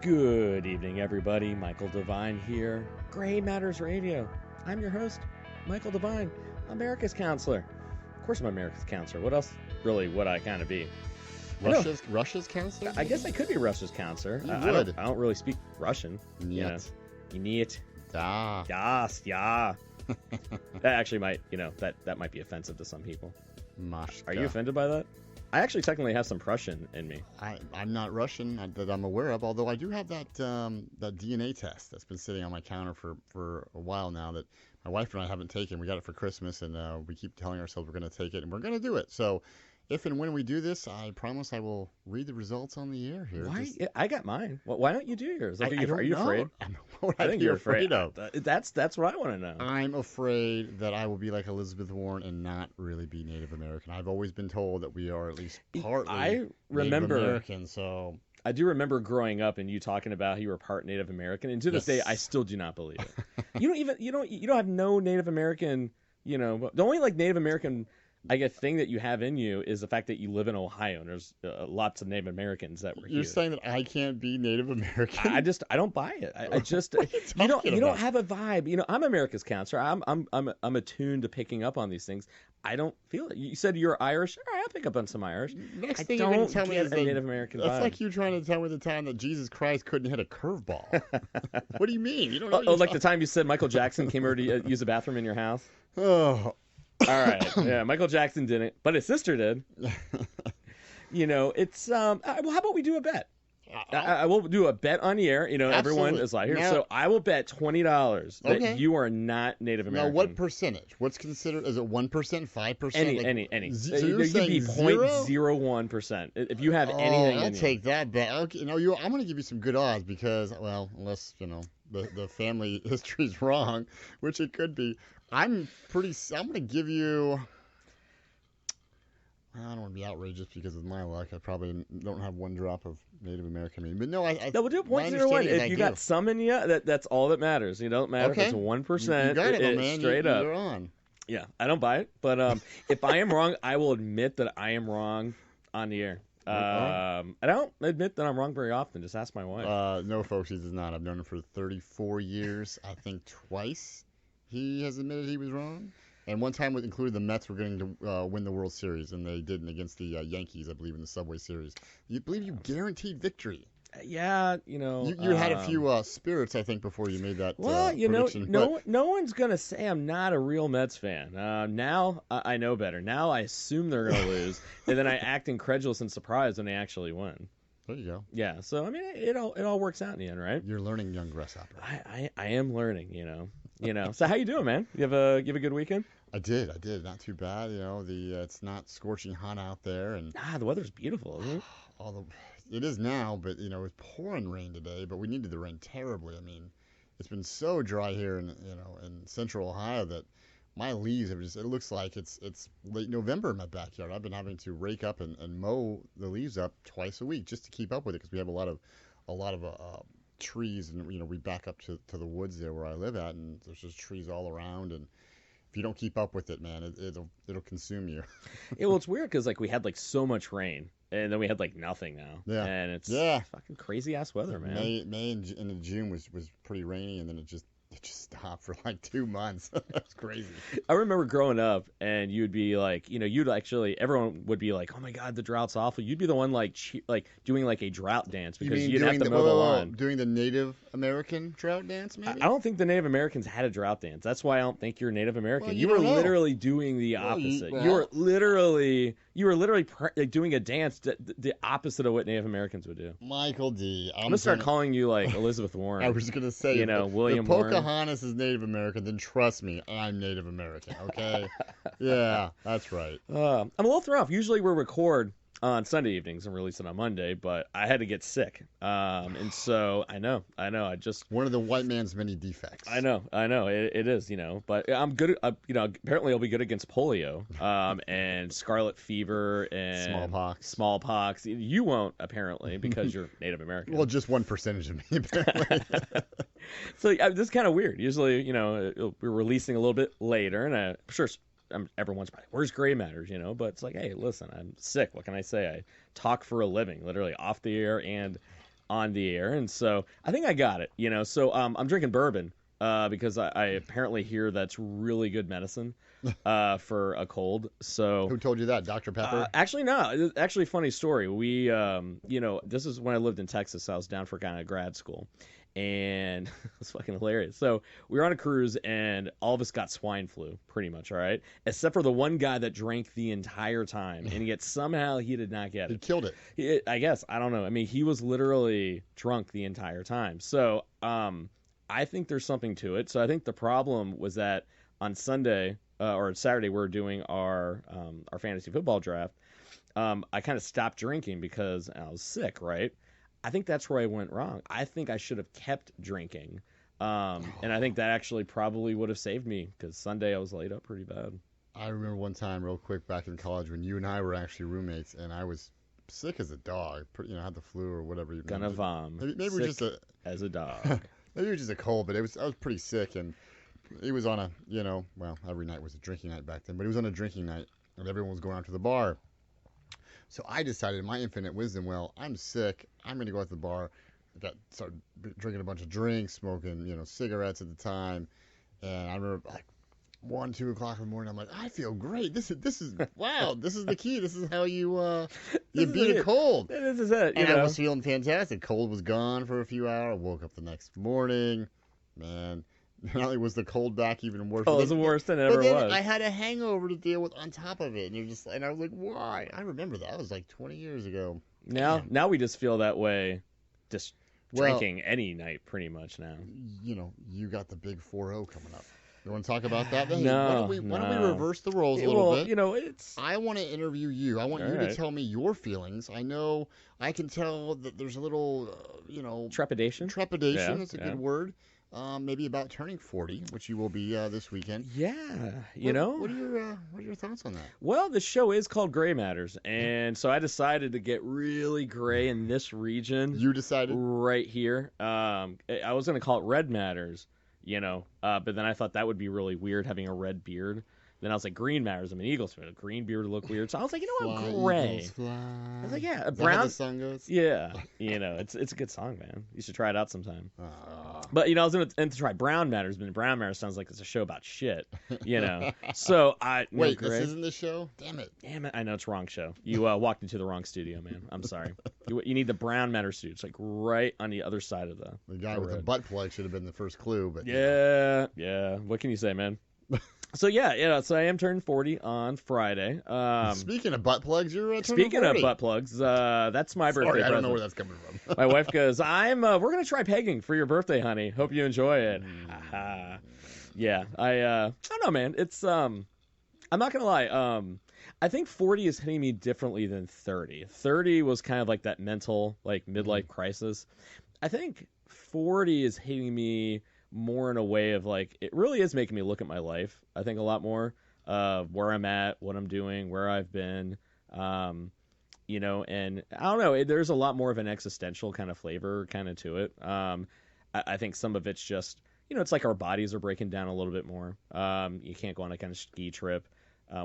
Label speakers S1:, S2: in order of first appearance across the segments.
S1: Good evening, everybody. Michael Devine here. Gray Matters Radio. I'm your host, Michael Devine, America's counselor. Of course, I'm America's counselor. What else really would I kind of be?
S2: Russia's counselor?
S1: I guess I could be Russia's counselor. I don't really speak Russian.
S2: Нет.
S1: Niet.
S2: Da.
S1: Yas. Yeah. That actually might, that might be offensive to some people.
S2: Mashka.
S1: Are you offended by that? I actually technically have some Prussian in me.
S2: I'm not Russian that I'm aware of, although I do have that DNA test that's been sitting on my counter for a while now that my wife and I haven't taken. We got it for Christmas, and we keep telling ourselves we're going to take it, and we're going to do it. So if and when we do this, I promise I will read the results on the air here.
S1: Why? I got mine. Well, why don't you do yours? Are you afraid?
S2: What I think you're afraid of.
S1: That's what I want to know.
S2: I'm afraid that I will be like Elizabeth Warren and not really be Native American. I've always been told that we are at least partly Native American. So
S1: I do remember growing up and you talking about how you were part Native American, and to this day, I still do not believe it. You don't have no Native American. The only Native American thing that you have in you is the fact that you live in Ohio and there's lots of Native Americans that were here.
S2: You're saying that I can't be Native American?
S1: I don't buy it. I just you don't have a vibe. I'm America's counselor. I'm attuned to picking up on these things. I don't feel it. You said you're Irish. All right, I'll pick up on some Irish.
S2: Next thing you're going to tell me is
S1: a Native American vibe.
S2: That's like you trying to tell me the time that Jesus Christ couldn't hit a curveball. What do you mean? You don't know
S1: like the time you said Michael Jackson came over to use a bathroom in your house?
S2: Oh.
S1: All right. Yeah, Michael Jackson didn't, but his sister did. It's well, how about we do a bet? I will do a bet on the air. Everyone is like here.
S2: Now,
S1: so I will bet $20 that you are not Native American.
S2: Now, what percentage? What's considered? Is it 1%, 5%?
S1: Any.
S2: So you're saying
S1: be 0.01%. If you have anything.
S2: I'll take that bet. Okay, I'm going to give you some good odds because, well, unless the family history is wrong, which it could be. I'm going to give you. I don't want to be outrageous because of my luck. I probably don't have one drop of Native American in me. But no,
S1: we'll do 0.01. If you got some in you, that's all that matters. It don't matter if it's 1%.
S2: You got it, man.
S1: Straight up.
S2: You're on.
S1: Yeah, I don't buy it. But if I am wrong, I will admit that I am wrong on the air. I don't admit that I'm wrong very often. Just ask my wife.
S2: No, folks, he does not. I've known him for 34 years. I think twice he has admitted he was wrong. And one time included the Mets were going to win the World Series, and they didn't against the Yankees, I believe, in the Subway Series. You believe you guaranteed victory.
S1: Yeah,
S2: You had a few spirits, I think, before you made that prediction.
S1: No one's going to say I'm not a real Mets fan. Now I know better. Now I assume they're going to lose, and then I act incredulous and surprised when they actually win.
S2: There you go.
S1: Yeah, so, I mean, it all works out in the end, right?
S2: You're learning, young grasshopper.
S1: I am learning, So how you doing, man? You have a good weekend?
S2: I did. Not too bad. It's not scorching hot out there, and
S1: the weather's beautiful, isn't it?
S2: It is now, but it was pouring rain today. But we needed the rain terribly. I mean, it's been so dry here in central Ohio that my leaves have it looks like it's late November in my backyard. I've been having to rake up and mow the leaves up twice a week just to keep up with it because we have a lot of trees, and we back up to the woods there where I live at, and there's just trees all around, and if you don't keep up with it, man, it'll consume you.
S1: Well, it's weird because we had so much rain, and then we had nothing now.
S2: Yeah,
S1: and it's fucking crazy ass weather, man.
S2: May and June was pretty rainy, and then it just stopped for 2 months. That's crazy.
S1: I remember growing up, and you'd be everyone would be like, "Oh my God, the drought's awful." You'd be the one doing a drought dance because you'd have to mow the lawn.
S2: Doing the Native American drought dance, maybe?
S1: I don't think the Native Americans had a drought dance. That's why I don't think you're Native American.
S2: Well,
S1: you were literally doing the opposite. You were literally doing a dance the opposite of what Native Americans would do.
S2: Michael D.
S1: I'm gonna start calling you Elizabeth Warren.
S2: I was gonna say,
S1: William Warren.
S2: Pocahontas is Native American, then trust me, I'm Native American, okay? Yeah, that's right.
S1: I'm a little thrown off. Usually we record on Sunday evenings and release it on Monday, but I had to get sick. And so I know. I just
S2: one of the white man's many defects.
S1: I know. It is, but I'm good. Apparently I'll be good against polio, and scarlet fever and smallpox. You won't apparently because you're Native American.
S2: Well, just 1% of me apparently.
S1: So this is kind of weird. Usually, we're releasing a little bit later, and I'm sure everyone's probably, where's Gray Matters, But it's like, hey, listen, I'm sick. What can I say? I talk for a living, literally off the air and on the air, and so I think I got it. So I'm drinking bourbon because I apparently hear that's really good medicine for a cold. So
S2: who told you that? Dr. Pepper?
S1: Actually, no. Actually, funny story. We, this is when I lived in Texas. I was down for kind of grad school, and it's fucking hilarious. So we were on a cruise, and all of us got swine flu, pretty much. All right, except for the one guy that drank the entire time, and yet somehow he did not get it.
S2: He killed it.
S1: I guess, I don't know. I mean, he was literally drunk the entire time. So I think there's something to it. So I think the problem was that on Sunday or Saturday we're doing our fantasy football draft. I kind of stopped drinking because I was sick, right? I think that's where I went wrong. I think I should have kept drinking. And I think that actually probably would have saved me because Sunday I was laid up pretty bad.
S2: I remember one time real quick back in college when you and I were actually roommates and I was sick as a dog. Had the flu or whatever.
S1: Gonna vom.
S2: Maybe it was just
S1: as a dog.
S2: Maybe it was just a cold, but I was pretty sick and he was on a, every night was a drinking night back then, but he was on a drinking night and everyone was going out to the bar. So I decided in my infinite wisdom, well, I'm sick. I'm going to go out to the bar. Started drinking a bunch of drinks, smoking, cigarettes at the time. And I remember like 1, 2 o'clock in the morning, I'm like, I feel great. This is wow. This is the key. This is how you beat a cold.
S1: This is it.
S2: And I was feeling fantastic. Cold was gone for a few hours. I woke up the next morning, man. Not only was the cold back even worse.
S1: Oh, it was worse than it ever was.
S2: I had a hangover to deal with on top of it, and I was like, why? I remember that was like 20 years ago.
S1: Now we just feel that way, just drinking any night, pretty much now.
S2: You got the big 4-0 coming up. You want to talk about that? Then?
S1: No.
S2: Why don't we reverse the roles a little bit?
S1: It's.
S2: I want to interview you. I want you to tell me your feelings. I know I can tell that there's a little,
S1: trepidation.
S2: Trepidation. That's a good word. Maybe about turning 40, which you will be this weekend.
S1: Yeah,
S2: What are your thoughts on that?
S1: Well, the show is called Gray Matters, and so I decided to get really gray in this region.
S2: You decided?
S1: Right here. I was going to call it Red Matters, but then I thought that would be really weird having a red beard. Then I was like, Green Matters. I'm an Eagles fan. A green beard would look weird. So I was like, what, gray?
S2: Eagles, fly.
S1: I was like, yeah,
S2: Is
S1: brown.
S2: that how the song goes?
S1: Yeah, it's a good song, man. You should try it out sometime. But I was going to try Brown Matters, but Brown Matters sounds like it's a show about shit. So I
S2: wait, this isn't the show. Damn it!
S1: I know it's wrong show. You walked into the wrong studio, man. I'm sorry. You need the Brown Matters studio. It's like right on the other side of the
S2: guy with the butt plug should have been the first clue, but
S1: yeah. What can you say, man? So so I am turning 40 on Friday.
S2: Speaking of butt plugs, you're turning 40.
S1: Speaking of butt plugs, that's my birthday present.
S2: I don't know where that's coming from.
S1: My wife goes, we're gonna try pegging for your birthday, honey. Hope you enjoy it. Yeah, I don't know, man. It's I'm not gonna lie. I think 40 is hitting me differently than 30. 30 was kind of like that mental, like midlife crisis. I think 40 is hitting me more in a way of like, it really is making me look at my life, I think, a lot more of where I'm at, what I'm doing, where I've been, and I don't know, there's a lot more of an existential kind of flavor kind of to it. I think some of it's just, it's like our bodies are breaking down a little bit more. You can't go on a kind of ski trip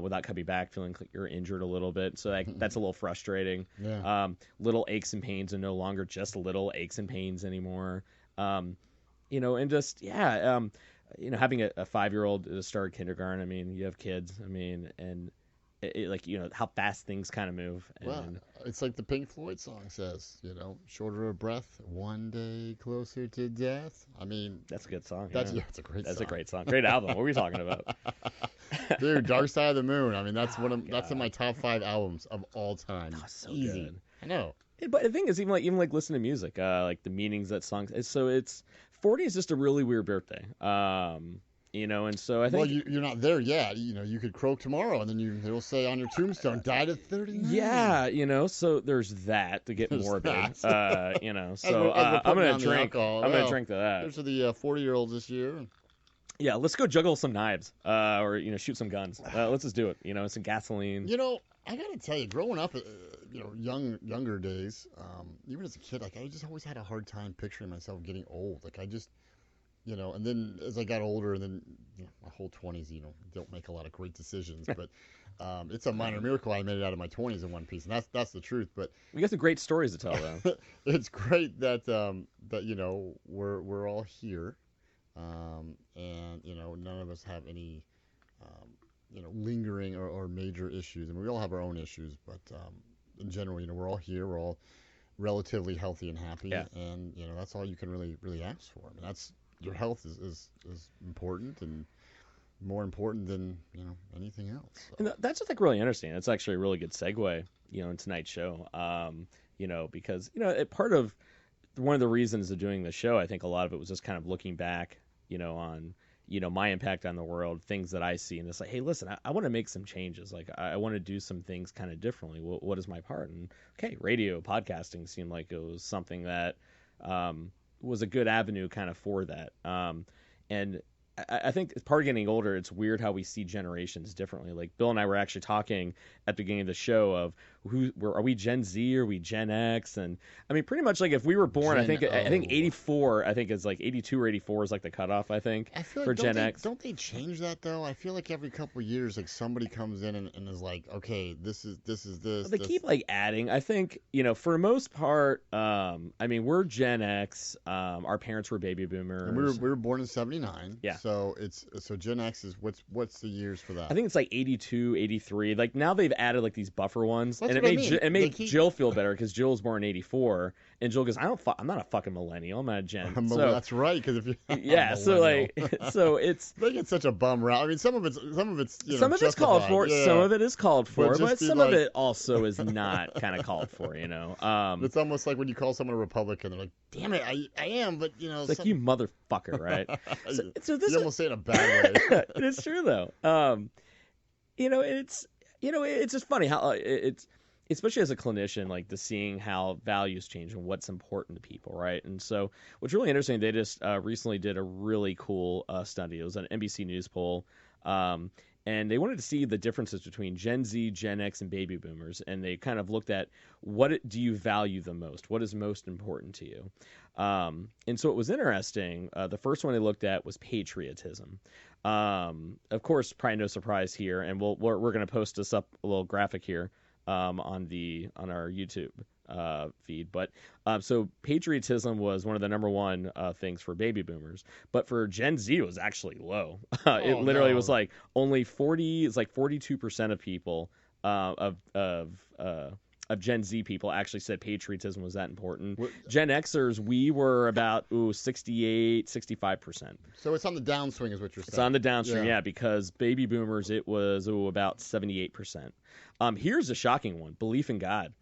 S1: without coming back feeling like you're injured a little bit. So that's a little frustrating.
S2: Yeah.
S1: Little aches and pains are no longer just little aches and pains anymore. And just, having a 5-year-old to start kindergarten, I mean, you have kids, I mean, and how fast things kind of move.
S2: Well, it's like the Pink Floyd song says, shorter of breath, one day closer to death. I mean,
S1: that's a good song.
S2: It's a great song.
S1: That's a great song. Great album. What were we talking about?
S2: Dude, Dark Side of the Moon. I mean, that's that's in my top 5 albums of all time.
S1: Oh, so
S2: easy.
S1: Good.
S2: I know.
S1: But the thing is, even like listening to music, like the meanings that songs. So it's 40 is just a really weird birthday. And so I think.
S2: Well, you're not there yet. You could croak tomorrow, and then they'll say on your tombstone, died at 39.
S1: Yeah, so there's that to get morbid. So I'm gonna drink. I'm gonna drink to that.
S2: There's the 40-year-olds this year.
S1: Yeah, let's go juggle some knives, or shoot some guns. Let's just do it. Some gasoline.
S2: I gotta tell you, growing up, younger days, even as a kid, like I just always had a hard time picturing myself getting old. Like I just and then as I got older, and then my whole 20s, don't make a lot of great decisions, but it's a minor miracle I made it out of my 20s in one piece, and that's the truth. But
S1: We got some great stories to tell, though.
S2: it's great that we're all here, and none of us have any lingering or major issues. I mean, we all have our own issues, but in general, we're all here. We're all relatively healthy and happy,
S1: Yeah.
S2: and that's all you can really ask for. I mean, that's your health is important and more important than anything else. So.
S1: And that's just like really interesting. It's actually a really good segue, in tonight's show. Because part of one of the reasons of doing the show, I think a lot of it was just kind of looking back, on my impact on the world, things that I see, and it's like, hey, listen, I want to make some changes. Like I want to do some things kind of differently. What is my part? And okay, radio, podcasting seemed like it was something that was a good avenue kind of for that. And I think as part of getting older, it's weird how we see generations differently. Like Bill and I were actually talking at the beginning of the show of are we Gen Z or are we Gen X? And I mean, pretty much like if we were born, I think 84, I think is like 82 or 84 is like the cutoff. I think
S2: I feel like
S1: for Gen X.
S2: Don't they change that though? I feel like every couple of years, like somebody comes in and is like, okay, this is this.
S1: They keep like adding. I think for the most part, I mean, we're Gen X. Our parents were baby boomers.
S2: And we were born in '79.
S1: Yeah.
S2: So Gen X is what's the years for that?
S1: I think it's like 82, 83. Like now they've added like these buffer ones,
S2: That's
S1: and it made Jill feel better because Jill was born in 84, and Jill goes, I'm not a fucking millennial. I'm not a Gen. So,
S2: that's right, because if you're
S1: yeah, so like so it's
S2: they get such a bum route. I mean, some of it's
S1: some of it's called for,
S2: yeah.
S1: some of it is called for, but some of
S2: like...
S1: it also is not kind of called for.
S2: It's almost like when you call someone a Republican, they're like, damn it, I am, but
S1: it's like you motherfucker, right?
S2: So this you almost say it in a bad way.
S1: It's true though. It's just funny how it's especially as a clinician, like the seeing how values change and what's important to people, right? And so what's really interesting, they just recently did a really cool study. It was an NBC News poll, and they wanted to see the differences between Gen Z, Gen X, and baby boomers, and they kind of looked at what do you value the most? What is most important to you? And so it was interesting. The first one they looked at was patriotism. Of course, probably no surprise here, and we're going to post this up a little graphic here on our YouTube feed. But so patriotism was one of the number one things for baby boomers, but for Gen Z it was actually low. It literally was like only 42% of people of Gen Z people actually said patriotism was that important. Gen Xers, we were about 68, 65%.
S2: So it's on the downswing is what you're saying.
S1: It's on the downswing, yeah, because baby boomers, it was about 78%. Here's a shocking one, belief in God.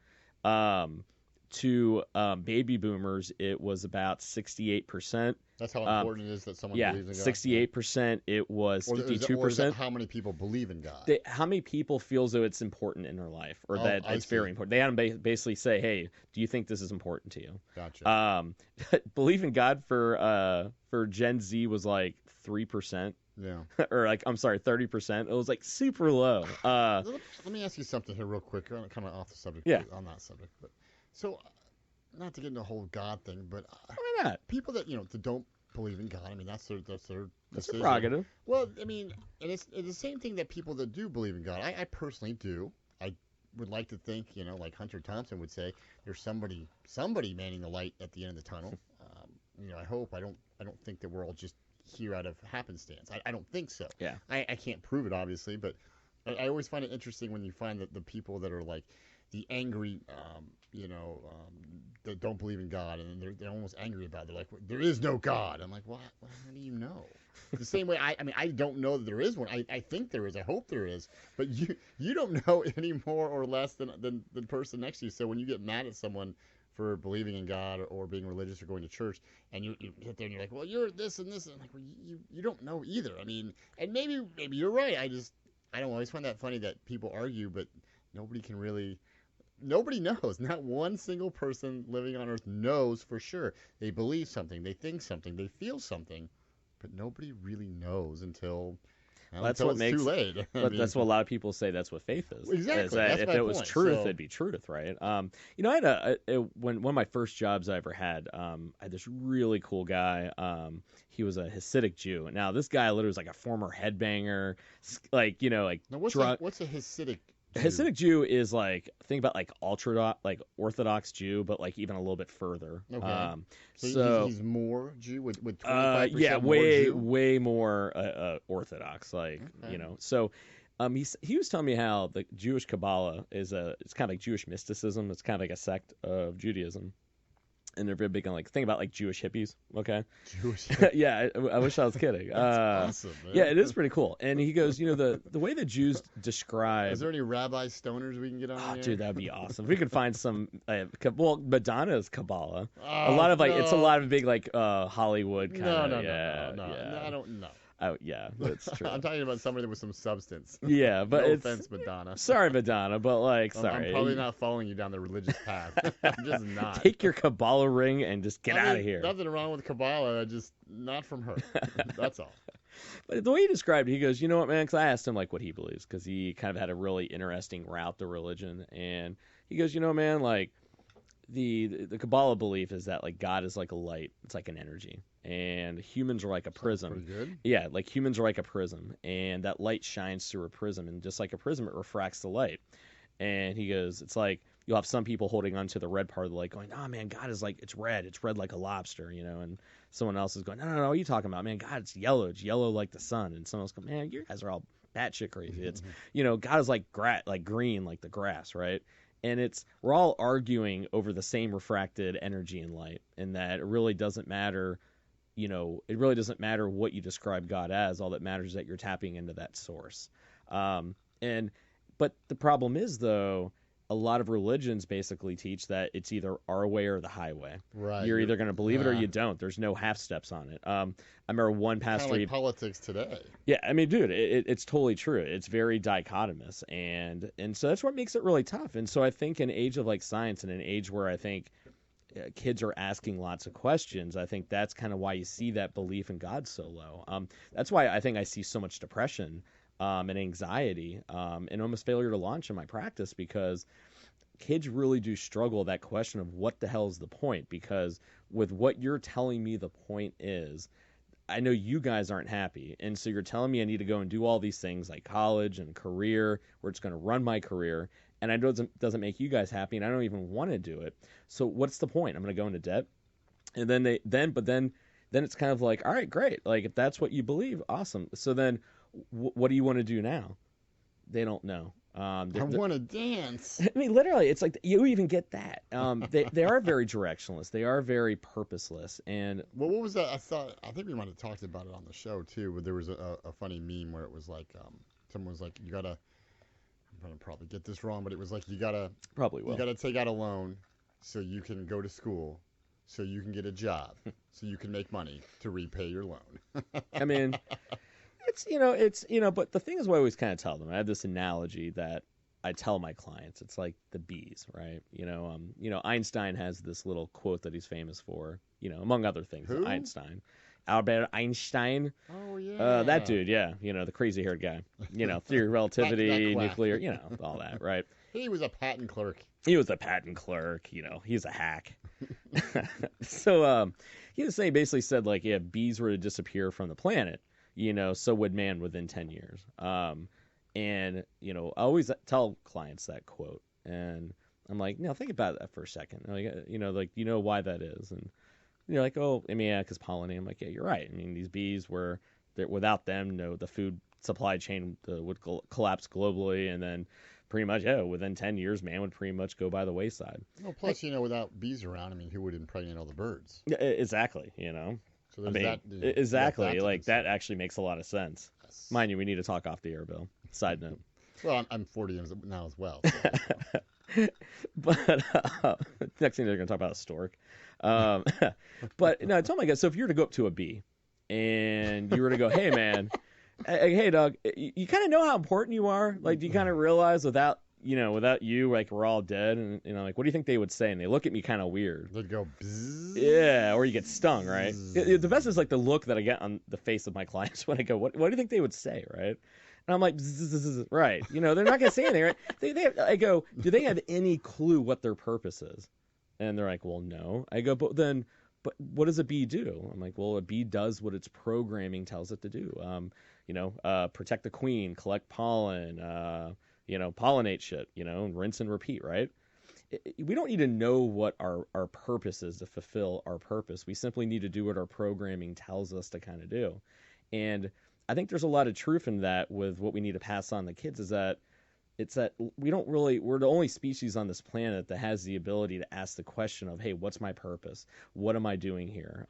S1: To baby boomers, it was about 68%.
S2: That's how important it is that someone believes in God.
S1: 68%. It was 52%.
S2: Or is that how many people believe in God?
S1: How many people feel as though it's important in their life, or that it's very important? They had them basically say, "Hey, do you think this is important to you?"
S2: Gotcha.
S1: Belief in God for Gen Z was like 3%.
S2: Yeah.
S1: Or like, I'm sorry, 30%. It was like super low.
S2: Let me ask you something here real quick, kind of off the subject.
S1: Yeah.
S2: On that subject, but so not to get into the whole God thing, but
S1: why not?
S2: People that that don't believe in God, I mean that's their
S1: prerogative.
S2: Well, I mean, and it's the same thing that people that do believe in God. I personally do. I would like to think, like Hunter Thompson would say, there's somebody manning the light at the end of the tunnel. I hope. I don't think that we're all just here out of happenstance. I don't think so.
S1: Yeah.
S2: I can't prove it, obviously, but I always find it interesting when you find that the people that are like the angry, that don't believe in God, and they're almost angry about it. They're like, there is no God. I'm like, well, how do you know? The same way, I mean, I don't know that there is one. I think there is. I hope there is. But you don't know any more or less than the person next to you. So when you get mad at someone for believing in God or being religious or going to church, and you get there and you're like, well, you're this and this, and I'm like, well, you don't know either. I mean, and maybe you're right. I don't always find that funny that people argue, but nobody knows. Not one single person living on earth knows for sure. They believe something, they think something, they feel something, but nobody really knows until
S1: That's
S2: until
S1: what
S2: it's
S1: makes.
S2: too late.
S1: But that's what a lot of people say. That's what faith is.
S2: Exactly.
S1: Is that
S2: that's
S1: if
S2: my
S1: it was
S2: point.
S1: truth,
S2: So,
S1: it'd be truth, right? I had one of my first jobs I ever had. I had this really cool guy. He was a Hasidic Jew. Now this guy literally was like a former headbanger, like
S2: now what's a Hasidic Jew?
S1: Hasidic Jew is like, think about like Orthodox Jew, but like even a little bit further.
S2: Okay. So he's more Jew with 25% more
S1: way
S2: Jew?
S1: way more Orthodox, like So he was telling me how the Jewish Kabbalah it's kind of like Jewish mysticism. It's kind of like a sect of Judaism. And they're very big on think about like Jewish hippies, okay?
S2: Jewish.
S1: Yeah, I wish I was kidding.
S2: That's awesome, man.
S1: Yeah, it is pretty cool. And he goes, the way the Jews describe.
S2: Is there any rabbi stoners we can get on here?
S1: Dude, that'd be awesome. If we could find some. Madonna's Kabbalah.
S2: Oh,
S1: a lot of
S2: no.
S1: it's a lot of big Hollywood kind of.
S2: No,
S1: yeah.
S2: I don't know.
S1: Oh yeah, that's true.
S2: I'm talking about somebody with some substance.
S1: Yeah, but
S2: no
S1: it's
S2: offense, Madonna.
S1: Sorry, Madonna, but sorry.
S2: I'm probably not following you down the religious path. I'm just not.
S1: Take your Kabbalah ring and just get out of here.
S2: Nothing wrong with Kabbalah, just not from her. That's all.
S1: But the way he described it, he goes, you know what, man? Because I asked him what he believes, because he kind of had a really interesting route to religion, and he goes, man, the Kabbalah belief is that God is like a light. It's like an energy. And humans are like a prism.
S2: Pretty good.
S1: Yeah, humans are like a prism, and that light shines through a prism, and just like a prism, it refracts the light. And he goes, it's like you'll have some people holding onto the red part of the light, going, "Oh man, God is it's red like a lobster," and someone else is going, "No, what are you talking about, man? God, it's yellow like the sun." And someone else goes, "Man, you guys are all batshit crazy. It's God is like green like the grass, right?" And we're all arguing over the same refracted energy and light, and that it really doesn't matter. It really doesn't matter what you describe God as. All that matters is that you're tapping into that source. But the problem is, though, a lot of religions basically teach that it's either our way or the highway.
S2: Right.
S1: You're either going to believe it or you don't. There's no half steps on it. I remember one pastor.
S2: Kind of like politics today.
S1: Yeah, I mean, dude, it's totally true. It's very dichotomous, and so that's what makes it really tough. And so I think in an age of science, and an age where I think kids are asking lots of questions, I think that's kind of why you see that belief in God so low. That's why I think I see so much depression and anxiety and almost failure to launch in my practice, because kids really do struggle with that question of what the hell is the point, because with what you're telling me the point is, I know you guys aren't happy, and so you're telling me I need to go and do all these things like college and career, where it's going to run my career, and I know it doesn't make you guys happy, and I don't even want to do it. So what's the point? I'm going to go into debt, and then it's kind of all right, great. If that's what you believe, awesome. So then, what do you want to do now? They don't know.
S2: I want to dance.
S1: I mean, literally, it's you even get that. They are very directionless. They are very purposeless. And
S2: well, what was that? I think we might have talked about it on the show too. But there was a funny meme where it was someone was you gotta. I'm gonna probably get this wrong, but it was you gotta take out a loan so you can go to school, so you can get a job, so you can make money to repay your loan.
S1: I mean, but the thing is, what I always kind of tell them. I have this analogy that I tell my clients. It's like the bees, right? Einstein has this little quote that he's famous for. Among other things.
S2: Who?
S1: Einstein. Albert Einstein.
S2: Oh yeah.
S1: That dude, yeah, the crazy-haired guy. Theory of relativity, nuclear, all that, right?
S2: He was a patent clerk.
S1: He's a hack. So he was saying, basically said if bees were to disappear from the planet, so would man within 10 years. And I always tell clients that quote, and I'm like, think about that for a second. Why that is, and you're like, oh, I mean, yeah, because pollinating. I'm like, yeah, you're right. I mean, these bees without them, the food supply chain would collapse globally, and then pretty much, within 10 years, man would pretty much go by the wayside.
S2: Well, plus, without bees around, I mean, who would impregnate all the birds?
S1: Yeah, exactly,
S2: So there's
S1: exactly, that actually makes a lot of sense. Yes. Mind you, we need to talk off the air, Bill. Side note.
S2: Well, I'm 40 now as well.
S1: So. But next thing they're going to talk about a stork. But no, I told my guys, so if you were to go up to a bee and you were to go, hey man, hey dog, you kind of know how important you are. Do you kind of realize without without you, like, we're all dead, and like, what do you think they would say? And they look at me kind of weird.
S2: They'd go, bzzz.
S1: Yeah, or you get stung, right? The best is like the look that I get on the face of my clients when I go, what do you think they would say, right? And I'm like, right. They're not gonna say anything, right? I go, do they have any clue what their purpose is? And they're like, well, no. I go, but what does a bee do? I'm like, well, a bee does what its programming tells it to do. Protect the queen, collect pollen, pollinate shit, rinse and repeat, right? We don't need to know what our purpose is to fulfill our purpose. We simply need to do what our programming tells us to kind of do. And I think there's a lot of truth in that with what we need to pass on to kids is that we're the only species on this planet that has the ability to ask the question of, hey, what's my purpose? What am I doing here?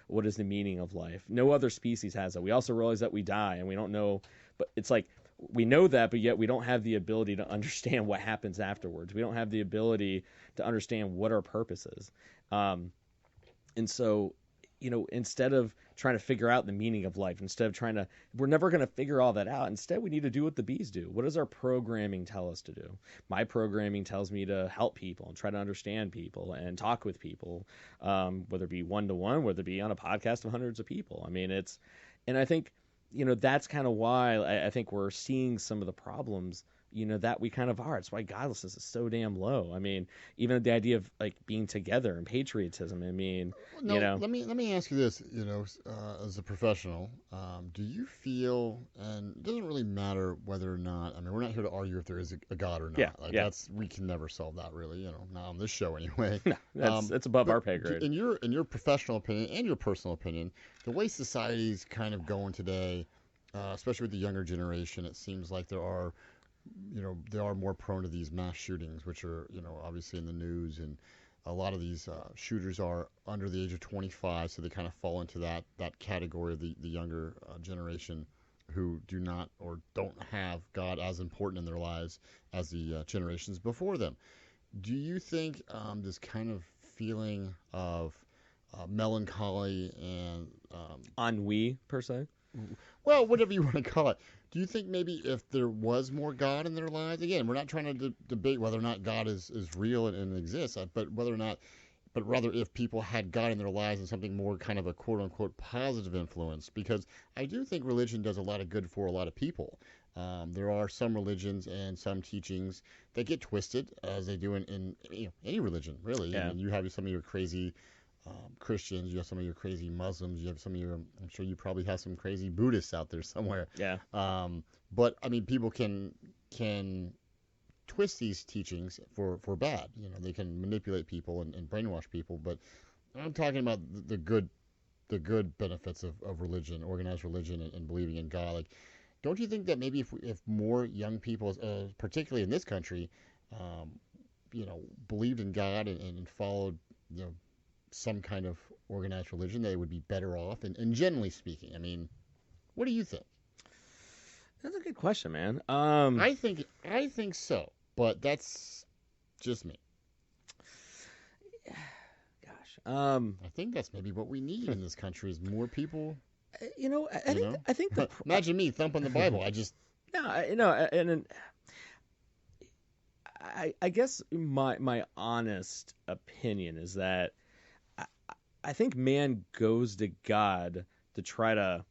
S1: What is the meaning of life? No other species has that. We also realize that we die and we don't know, but it's like, we know that, but yet we don't have the ability to understand what happens afterwards. We don't have the ability to understand what our purpose is. And so, instead of trying to figure out the meaning of life, we're never going to figure all that out. Instead, we need to do what the bees do. What does our programming tell us to do? My programming tells me to help people and try to understand people and talk with people, whether it be one-to-one, whether it be on a podcast of hundreds of people. I mean, and I think, that's kind of why I think we're seeing some of the problems, that we kind of are. It's why godlessness is so damn low. I mean, even the idea of like being together and patriotism. I mean,
S2: no, let me ask you this. As a professional, do you feel, and it doesn't really matter whether or not. I mean, we're not here to argue if there is a God or not.
S1: Yeah.
S2: We can never solve that, really. Not on this show anyway.
S1: No, that's above our pay grade.
S2: In your professional opinion and your personal opinion, the way society's kind of going today, especially with the younger generation, it seems like they are more prone to these mass shootings, which are, obviously in the news. And a lot of these shooters are under the age of 25, so they kind of fall into that category of the younger generation who do not or don't have God as important in their lives as the generations before them. Do you think this kind of feeling of melancholy and
S1: ennui, per se?
S2: Well, whatever you want to call it. Do you think maybe if there was more God in their lives, again, we're not trying to debate whether or not God is real and exists, but rather if people had God in their lives and something more kind of a quote unquote positive influence, because I do think religion does a lot of good for a lot of people. There are some religions and some teachings that get twisted, as they do in any religion, really.
S1: Yeah.
S2: I mean, you have some of your crazy Christians, you have some of your crazy Muslims, you have some of your, I'm sure you probably have some crazy Buddhists out there somewhere.
S1: Yeah.
S2: But I mean, people can twist these teachings for bad. They can manipulate people and brainwash people. But I'm talking about the good benefits of religion, organized religion, and believing in God. Like, don't you think that maybe if more young people, particularly in this country, believed in God and followed, some kind of organized religion, they would be better off? And generally speaking, I mean, what do you think?
S1: That's a good question, man.
S2: I think so, but that's just me.
S1: Gosh.
S2: I think that's maybe what we need in this country is more people.
S1: I think
S2: imagine me thumping the Bible.
S1: I guess my honest opinion is that I think man goes to God to try to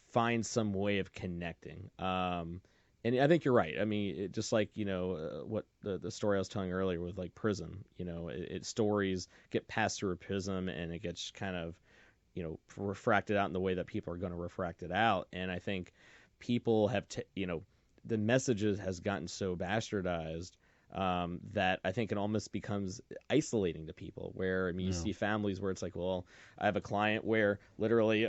S1: find some way of connecting. And I think you're right. I mean, just like, what the story I was telling earlier with like prism, stories get passed through a prism and it gets kind of, refracted out in the way that people are going to refract it out. And I think people have, the messages has gotten so bastardized that I think it almost becomes isolating to people, where, I mean, you see families where it's like, well, I have a client where literally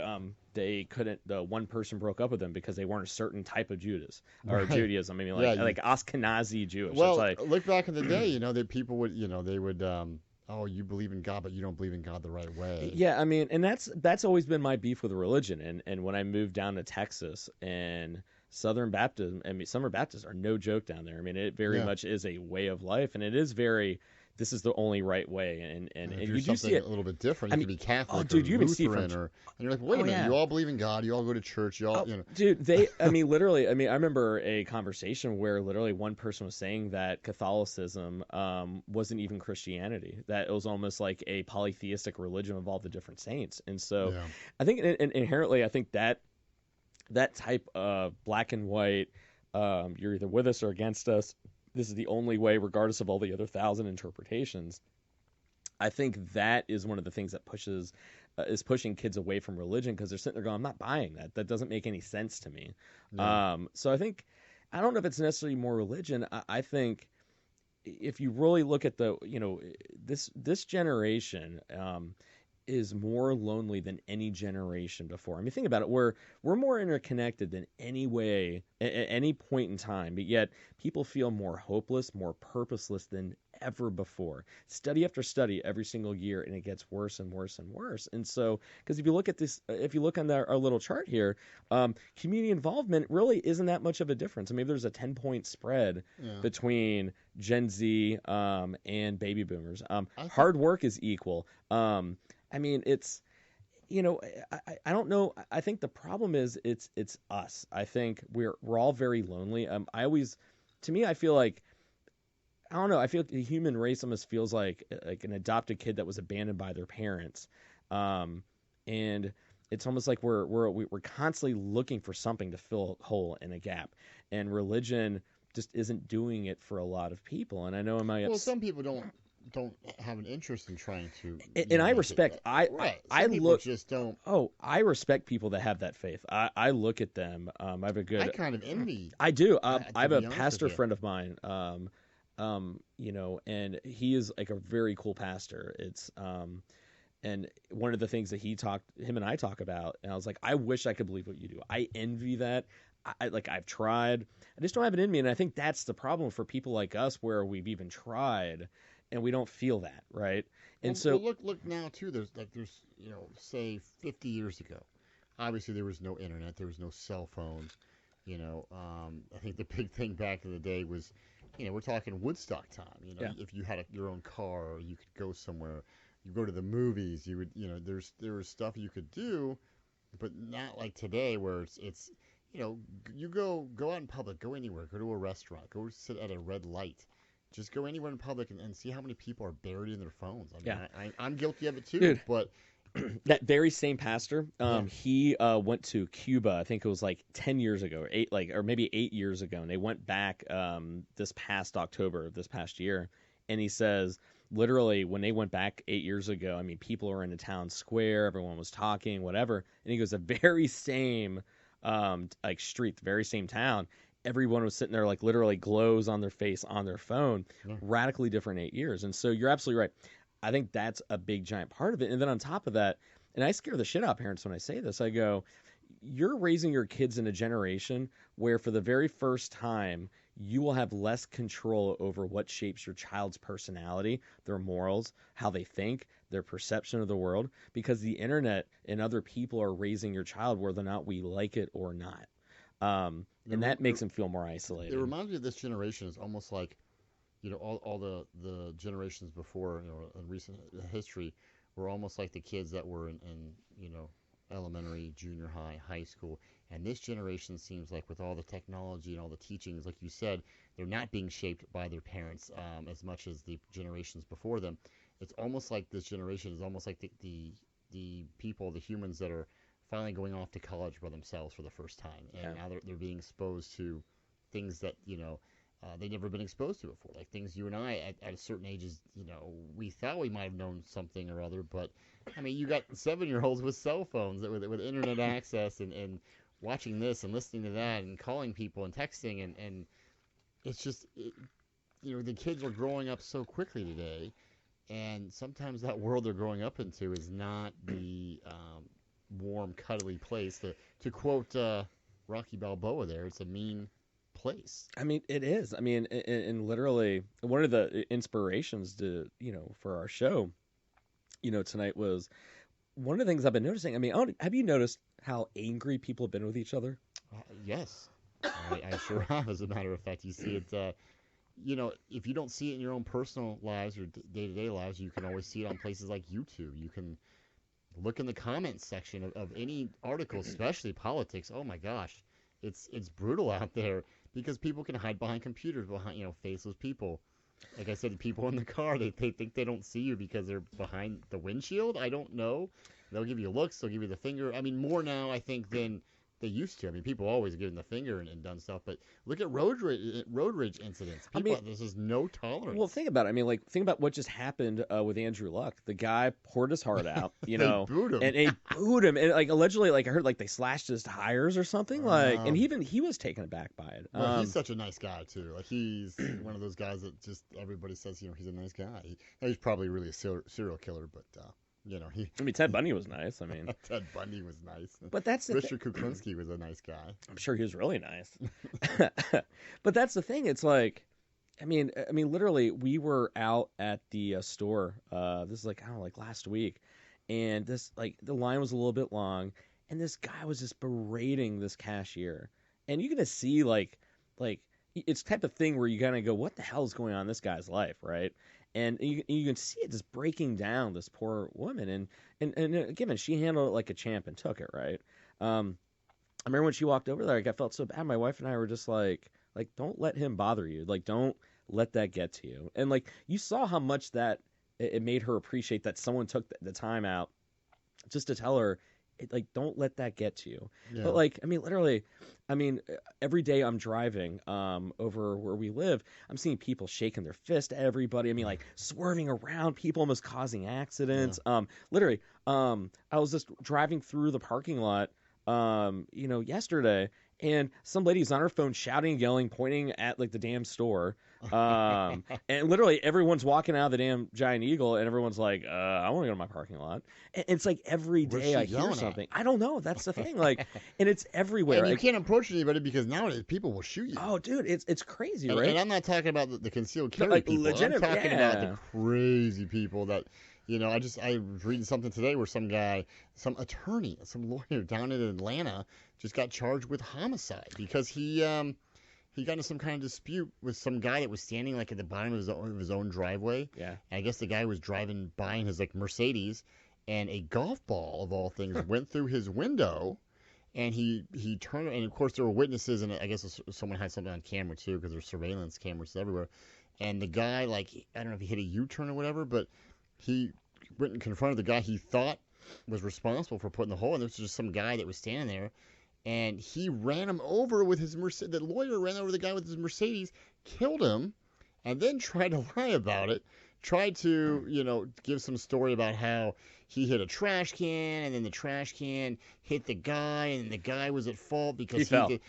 S1: the one person broke up with them because they weren't a certain type of Judaism. I mean, like Ashkenazi Jewish.
S2: Well,
S1: it's like,
S2: look back in the day, that people would, they would, oh, you believe in God, but you don't believe in God the right way.
S1: Yeah, I mean, and that's always been my beef with religion. And when I moved down to Texas and Southern Baptist, I mean, Southern Baptists are no joke down there. I mean, it very much is a way of life, and it is very this is the only right way, and
S2: if you're
S1: you do see
S2: something
S1: it.
S2: a little bit different,
S1: I
S2: you
S1: mean,
S2: could be
S1: oh,
S2: Catholic or
S1: dude, you even see from
S2: Lutheran, or and you're like, wait a minute,
S1: yeah.
S2: you all believe in God, you all go to church, you all,
S1: Oh, dude, I mean, literally, I mean, I remember a conversation where literally one person was saying that Catholicism wasn't even Christianity, that it was almost like a polytheistic religion of all the different saints. And so
S2: yeah,
S1: I think inherently, I think that type of black and white, you're either with us or against us. This is the only way, regardless of all the other thousand interpretations. I think that is one of the things that is pushing kids away from religion because they're sitting there going, "I'm not buying that. That doesn't make any sense to me."
S2: yeah.
S1: So I think I don't know if it's necessarily more religion. I think if you really look at this generation is more lonely than any generation before. I mean, think about it. We're more interconnected than any way at any point in time, but yet people feel more hopeless, more purposeless than ever before. Study after study every single year, and it gets worse and worse and worse. And so, because if you look at this, if you look on our little chart here, community involvement really isn't that much of a difference. I mean, there's a 10-point spread
S2: Yeah.
S1: between Gen Z and baby boomers.
S2: I think
S1: Hard work is equal. I mean, it's I don't know. I think the problem is it's us. I think we're all very lonely. To me, I feel like I don't know. I feel like the human race almost feels like an adopted kid that was abandoned by their parents, and it's almost like we're constantly looking for something to fill a hole in a gap, and religion just isn't doing it for a lot of people. And I know in my
S2: well, some people don't have an interest in trying to
S1: and I
S2: make it
S1: respect
S2: right.
S1: I
S2: Some people
S1: look
S2: just don't.
S1: oh I respect people that have that faith. I look at them. I have a
S2: I
S1: good
S2: kind of envy
S1: I do.
S2: that,
S1: I
S2: to
S1: have a
S2: be honest with
S1: pastor
S2: you.
S1: friend of mine. And he is like a very cool pastor. And one of the things that him and I talk about, and I was like, I wish I could believe what you do. I envy that. I've tried. I just don't have it in me, and I think that's the problem for people like us, where we've even tried, and we don't feel that, right? And
S2: Well,
S1: so,
S2: look now too. There's say 50 years ago. Obviously, there was no internet. There was no cell phones. I think the big thing back in the day was, we're talking Woodstock time.
S1: yeah,
S2: If you had your own car, or you could go somewhere, you go to the movies. You would, there was stuff you could do, but not like today, where it's you go out in public, go anywhere, go to a restaurant, go sit at a red light. Just go anywhere in public and see how many people are buried in their phones. I mean,
S1: yeah,
S2: I'm guilty of it too,
S1: dude.
S2: but
S1: That very same pastor,
S2: yeah,
S1: he went to Cuba. I think it was like 10 years ago, or maybe 8 years ago, and they went back this past October of this past year. And he says, literally, when they went back 8 years ago, I mean, people were in the town square, everyone was talking, whatever. And he goes, the very same like street, the very same town. Everyone was sitting there like literally glows on their face on their phone.
S2: yeah.
S1: Radically different 8 years. And so you're absolutely right. I think that's a big giant part of it. And then on top of that, and I scare the shit out of parents when I say this, I go, you're raising your kids in a generation where for the very first time, you will have less control over what shapes your child's personality, their morals, how they think, their perception of the world, because the internet and other people are raising your child whether or not we like it or not. And that makes them feel more isolated.
S2: It reminds me of this generation is almost like, all the generations before, in recent history, were almost like the kids that were in elementary, junior high, high school. And this generation seems like, with all the technology and all the teachings, like you said, they're not being shaped by their parents as much as the generations before them. It's almost like this generation is almost like the people, the humans that are finally going off to college by themselves for the first time, and now they're being exposed to things that they've never been exposed to before, like things you and I at a certain ages, we thought we might have known something or other, but I mean, you got 7-year-olds with cell phones with internet access and watching this and listening to that and calling people and texting, and it's just the kids are growing up so quickly today, and sometimes that world they're growing up into is not the warm, cuddly place. To quote Rocky Balboa, there, it's a mean place.
S1: I mean, it is. I mean, and literally, one of the inspirations to for our show, tonight was one of the things I've been noticing. I mean, have you noticed how angry people have been with each other?
S2: Yes, I sure have. As a matter of fact, you see it. if you don't see it in your own personal lives or day-to-day lives, you can always see it on places like YouTube. You can look in the comments section of any article, especially politics. Oh my gosh, it's brutal out there because people can hide behind computers, behind faceless people. Like I said, the people in the car, they think they don't see you because they're behind the windshield. I don't know. They'll give you looks. They'll give you the finger. I mean, more now, I think, than they used to. I mean, people always give them the finger and done stuff. But look at road rage incidents. People, there's just no tolerance.
S1: Well, think about it. I mean, like, think about what just happened with Andrew Luck. The guy poured his heart out,
S2: They booed him.
S1: and they booed him. And, like, allegedly, like, I heard, like, they slashed his tires or something. Like, and he was taken aback by it.
S2: Well, he's such a nice guy, too. Like, he's one of those guys that just everybody says, he's a nice guy. He's probably really a serial killer, but... I
S1: mean, Ted Bundy was nice. I mean,
S2: Ted Bundy was nice.
S1: But that's the
S2: Richard Kuklinski was a nice guy.
S1: I'm sure he was really nice. But that's the thing. It's like, I mean, literally, we were out at the store. This is like, I don't know, like last week, and this, like, the line was a little bit long, and this guy was just berating this cashier, and you're gonna see like it's the type of thing where you kind of go, what the hell is going on in this guy's life, right? And you can see it just breaking down this poor woman. And again, she handled it like a champ and took it, right? I remember when she walked over there, like, I felt so bad. My wife and I were just like, don't let him bother you. Like, don't let that get to you. And, like, you saw how much that it made her appreciate that someone took the time out just to tell her, like, don't let that get to you. Yeah. But, like, I mean, literally, every day I'm driving over where we live, I'm seeing people shaking their fist at everybody. I mean, like, swerving around, people almost causing accidents. Yeah. Literally, I was just driving through the parking lot, yesterday, and some lady's on her phone shouting, yelling, pointing at, like, the damn store. And literally everyone's walking out of the damn Giant Eagle, and everyone's like, I want to go to my parking lot. And it's like every day I hear something. I don't know. That's the thing. Like, and it's everywhere.
S2: And you can't approach anybody because nowadays people will shoot you.
S1: Oh, dude, it's crazy, right?
S2: And I'm not talking about the concealed carry people. I'm talking about the crazy people that, I was reading something today where some attorney, some lawyer down in Atlanta just got charged with homicide because he got into some kind of dispute with some guy that was standing, like, at the bottom of his own driveway.
S1: Yeah.
S2: And I guess the guy was driving by in his, like, Mercedes, and a golf ball, of all things, went through his window, and he turned, and of course there were witnesses, and I guess someone had something on camera too, because there's surveillance cameras everywhere. And the guy, like, I don't know if he hit a U-turn or whatever, but he went and confronted the guy he thought was responsible for putting the hole in. This was just some guy that was standing there. And he ran him over with his Mercedes. The lawyer ran over the guy with his Mercedes, killed him, and then tried to lie about it. Tried to, give some story about how he hit a trash can, and then the trash can hit the guy, and the guy was at fault because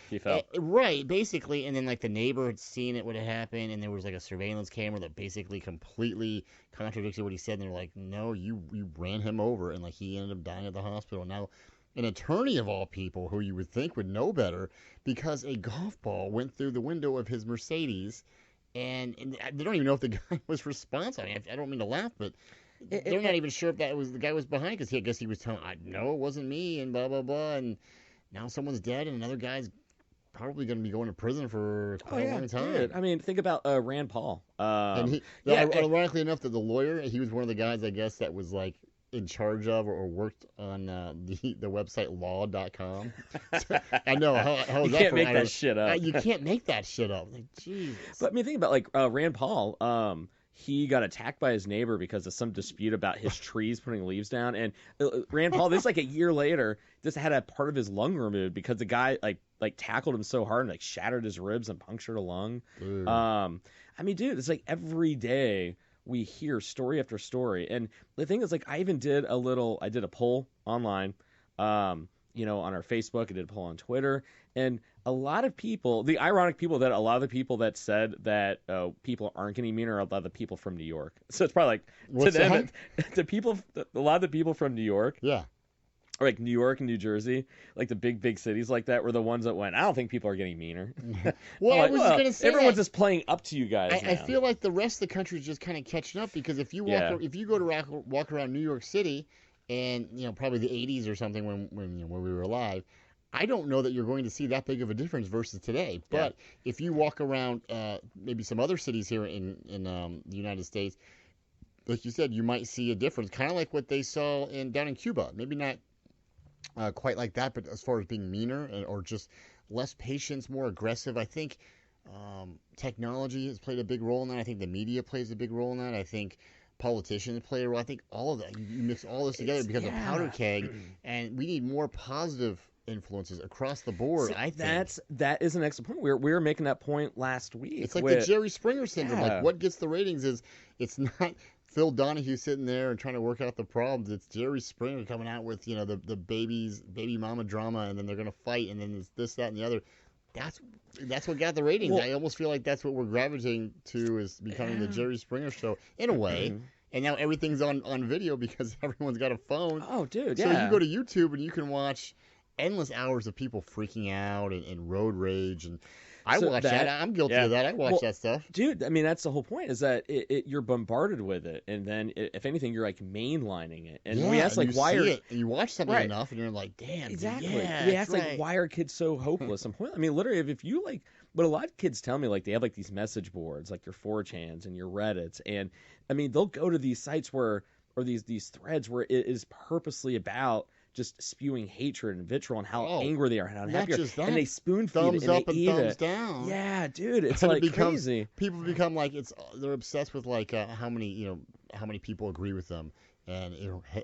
S1: he fell.
S2: Right, basically. And then, like, the neighbor had seen it, what had happened, and there was, like, a surveillance camera that basically completely contradicted what he said. And they're like, no, you ran him over, and, like, he ended up dying at the hospital. Now, an attorney of all people who you would think would know better, because a golf ball went through the window of his Mercedes, and they don't even know if the guy was responsible. I mean, I don't mean to laugh, but they're not even sure if the guy was behind, because I guess he was telling, no, it wasn't me, and blah, blah, blah, and now someone's dead, and another guy's probably going to be going to prison for quite a long time.
S1: Dude. I mean, think about Rand Paul.
S2: Ironically enough, that the lawyer, he was one of the guys, I guess, that was, like, in charge of or worked on the website law.com. So, I know. How is
S1: you
S2: that
S1: can't make that shit up.
S2: You can't make that shit up. Like, Jesus.
S1: But I mean, think about, like, Rand Paul. He got attacked by his neighbor because of some dispute about his trees putting leaves down. And Rand Paul, this, like, a year later, just had a part of his lung removed because the guy, like tackled him so hard and, like, shattered his ribs and punctured a lung. I mean, dude, it's like every day we hear story after story. And the thing is, like, I did a poll online, on our Facebook. I did a poll on Twitter. And a lot of people, the ironic people that a lot of the people that said that people aren't getting meaner are a lot of the people from New York. So it's probably like, to them, a lot of the people from New York.
S2: Yeah.
S1: Or like New York and New Jersey, like the big cities like that, were the ones that went, I don't think people are getting meaner.
S2: Well, I was just going to say
S1: everyone's just playing up to you guys now.
S2: I feel like the rest of the country is just kind of catching up, because if you go to walk around New York City, and probably the 80s or something when we were alive, I don't know that you're going to see that big of a difference versus today. But if you walk around maybe some other cities here in the United States, like you said, you might see a difference, kind of like what they saw down in Cuba. Maybe not quite like that, but as far as being meaner or just less patience, more aggressive, I think technology has played a big role in that. I think the media plays a big role in that. I think politicians play a role. I think all of that. You mix all this together because of powder keg, and we need more positive influences across the board.
S1: See,
S2: I think
S1: that is an excellent point. We were making that point last week.
S2: It's like the Jerry Springer syndrome. Like what gets the ratings is it's not Phil Donahue sitting there and trying to work out the problems. It's Jerry Springer coming out with the baby mama drama, and then they're gonna fight, and then there's this, that, and the other. That's what got the ratings. Well, I almost feel like that's what we're gravitating to, is becoming the Jerry Springer show in a way. And now everything's on video because everyone's got a phone.
S1: Oh, dude,
S2: So you go to YouTube and you can watch endless hours of people freaking out and road rage, and I watch that. I'm guilty of that. I watch that stuff.
S1: Dude, I mean, that's the whole point, is that you're bombarded with it, and then if anything, you're like mainlining it. And we ask, like, why
S2: and you watch something enough, and you're like, damn.
S1: Exactly. We ask, like, why are kids so hopeless? I mean, literally, if you like, but a lot of kids tell me, like, they have like these message boards, like your 4chans and your Reddits, and I mean, they'll go to these sites or these threads where it is purposely about just spewing hatred and vitriol and how angry they are and how unhappy they are. And they spoon feed
S2: thumbs
S1: it and
S2: up
S1: they
S2: and
S1: eat
S2: thumbs
S1: it.
S2: down.
S1: Yeah, dude, it's like crazy.
S2: People become like they're obsessed with like how many people agree with them, and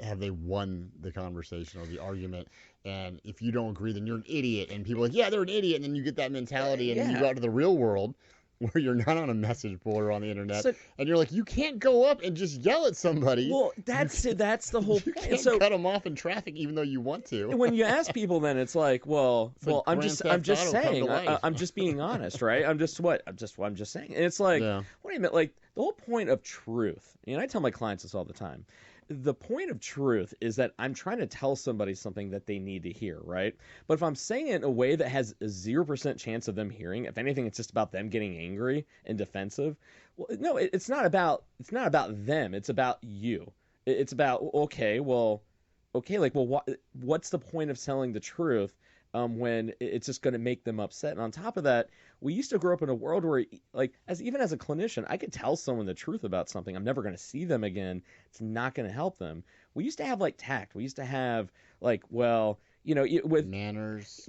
S2: have they won the conversation or the argument. And if you don't agree, then you're an idiot. And people are like, yeah, they're an idiot. And then you get that mentality, and then you go out to the real world, where you're not on a message board or on the internet, and you're like, you can't go up and just yell at somebody.
S1: Well, that's the whole
S2: you
S1: point.
S2: Can't cut them off in traffic, even though you want to.
S1: When you ask people, then it's like, I'm just saying, I'm just being honest, right? I'm just saying, and it's like, wait a minute, like the whole point of truth. And I tell my clients this all the time. The point of truth is that I'm trying to tell somebody something that they need to hear, right? But if I'm saying it in a way that has a 0% chance of them hearing, if anything, it's just about them getting angry and defensive. Well, no, it's not about them. It's about you. It's about, what's the point of telling the truth when it's just going to make them upset? And on top of that, we used to grow up in a world where, like, even as a clinician, I could tell someone the truth about something. I'm never going to see them again. It's not going to help them. We used to have, like, tact. We used to have, like, with
S2: manners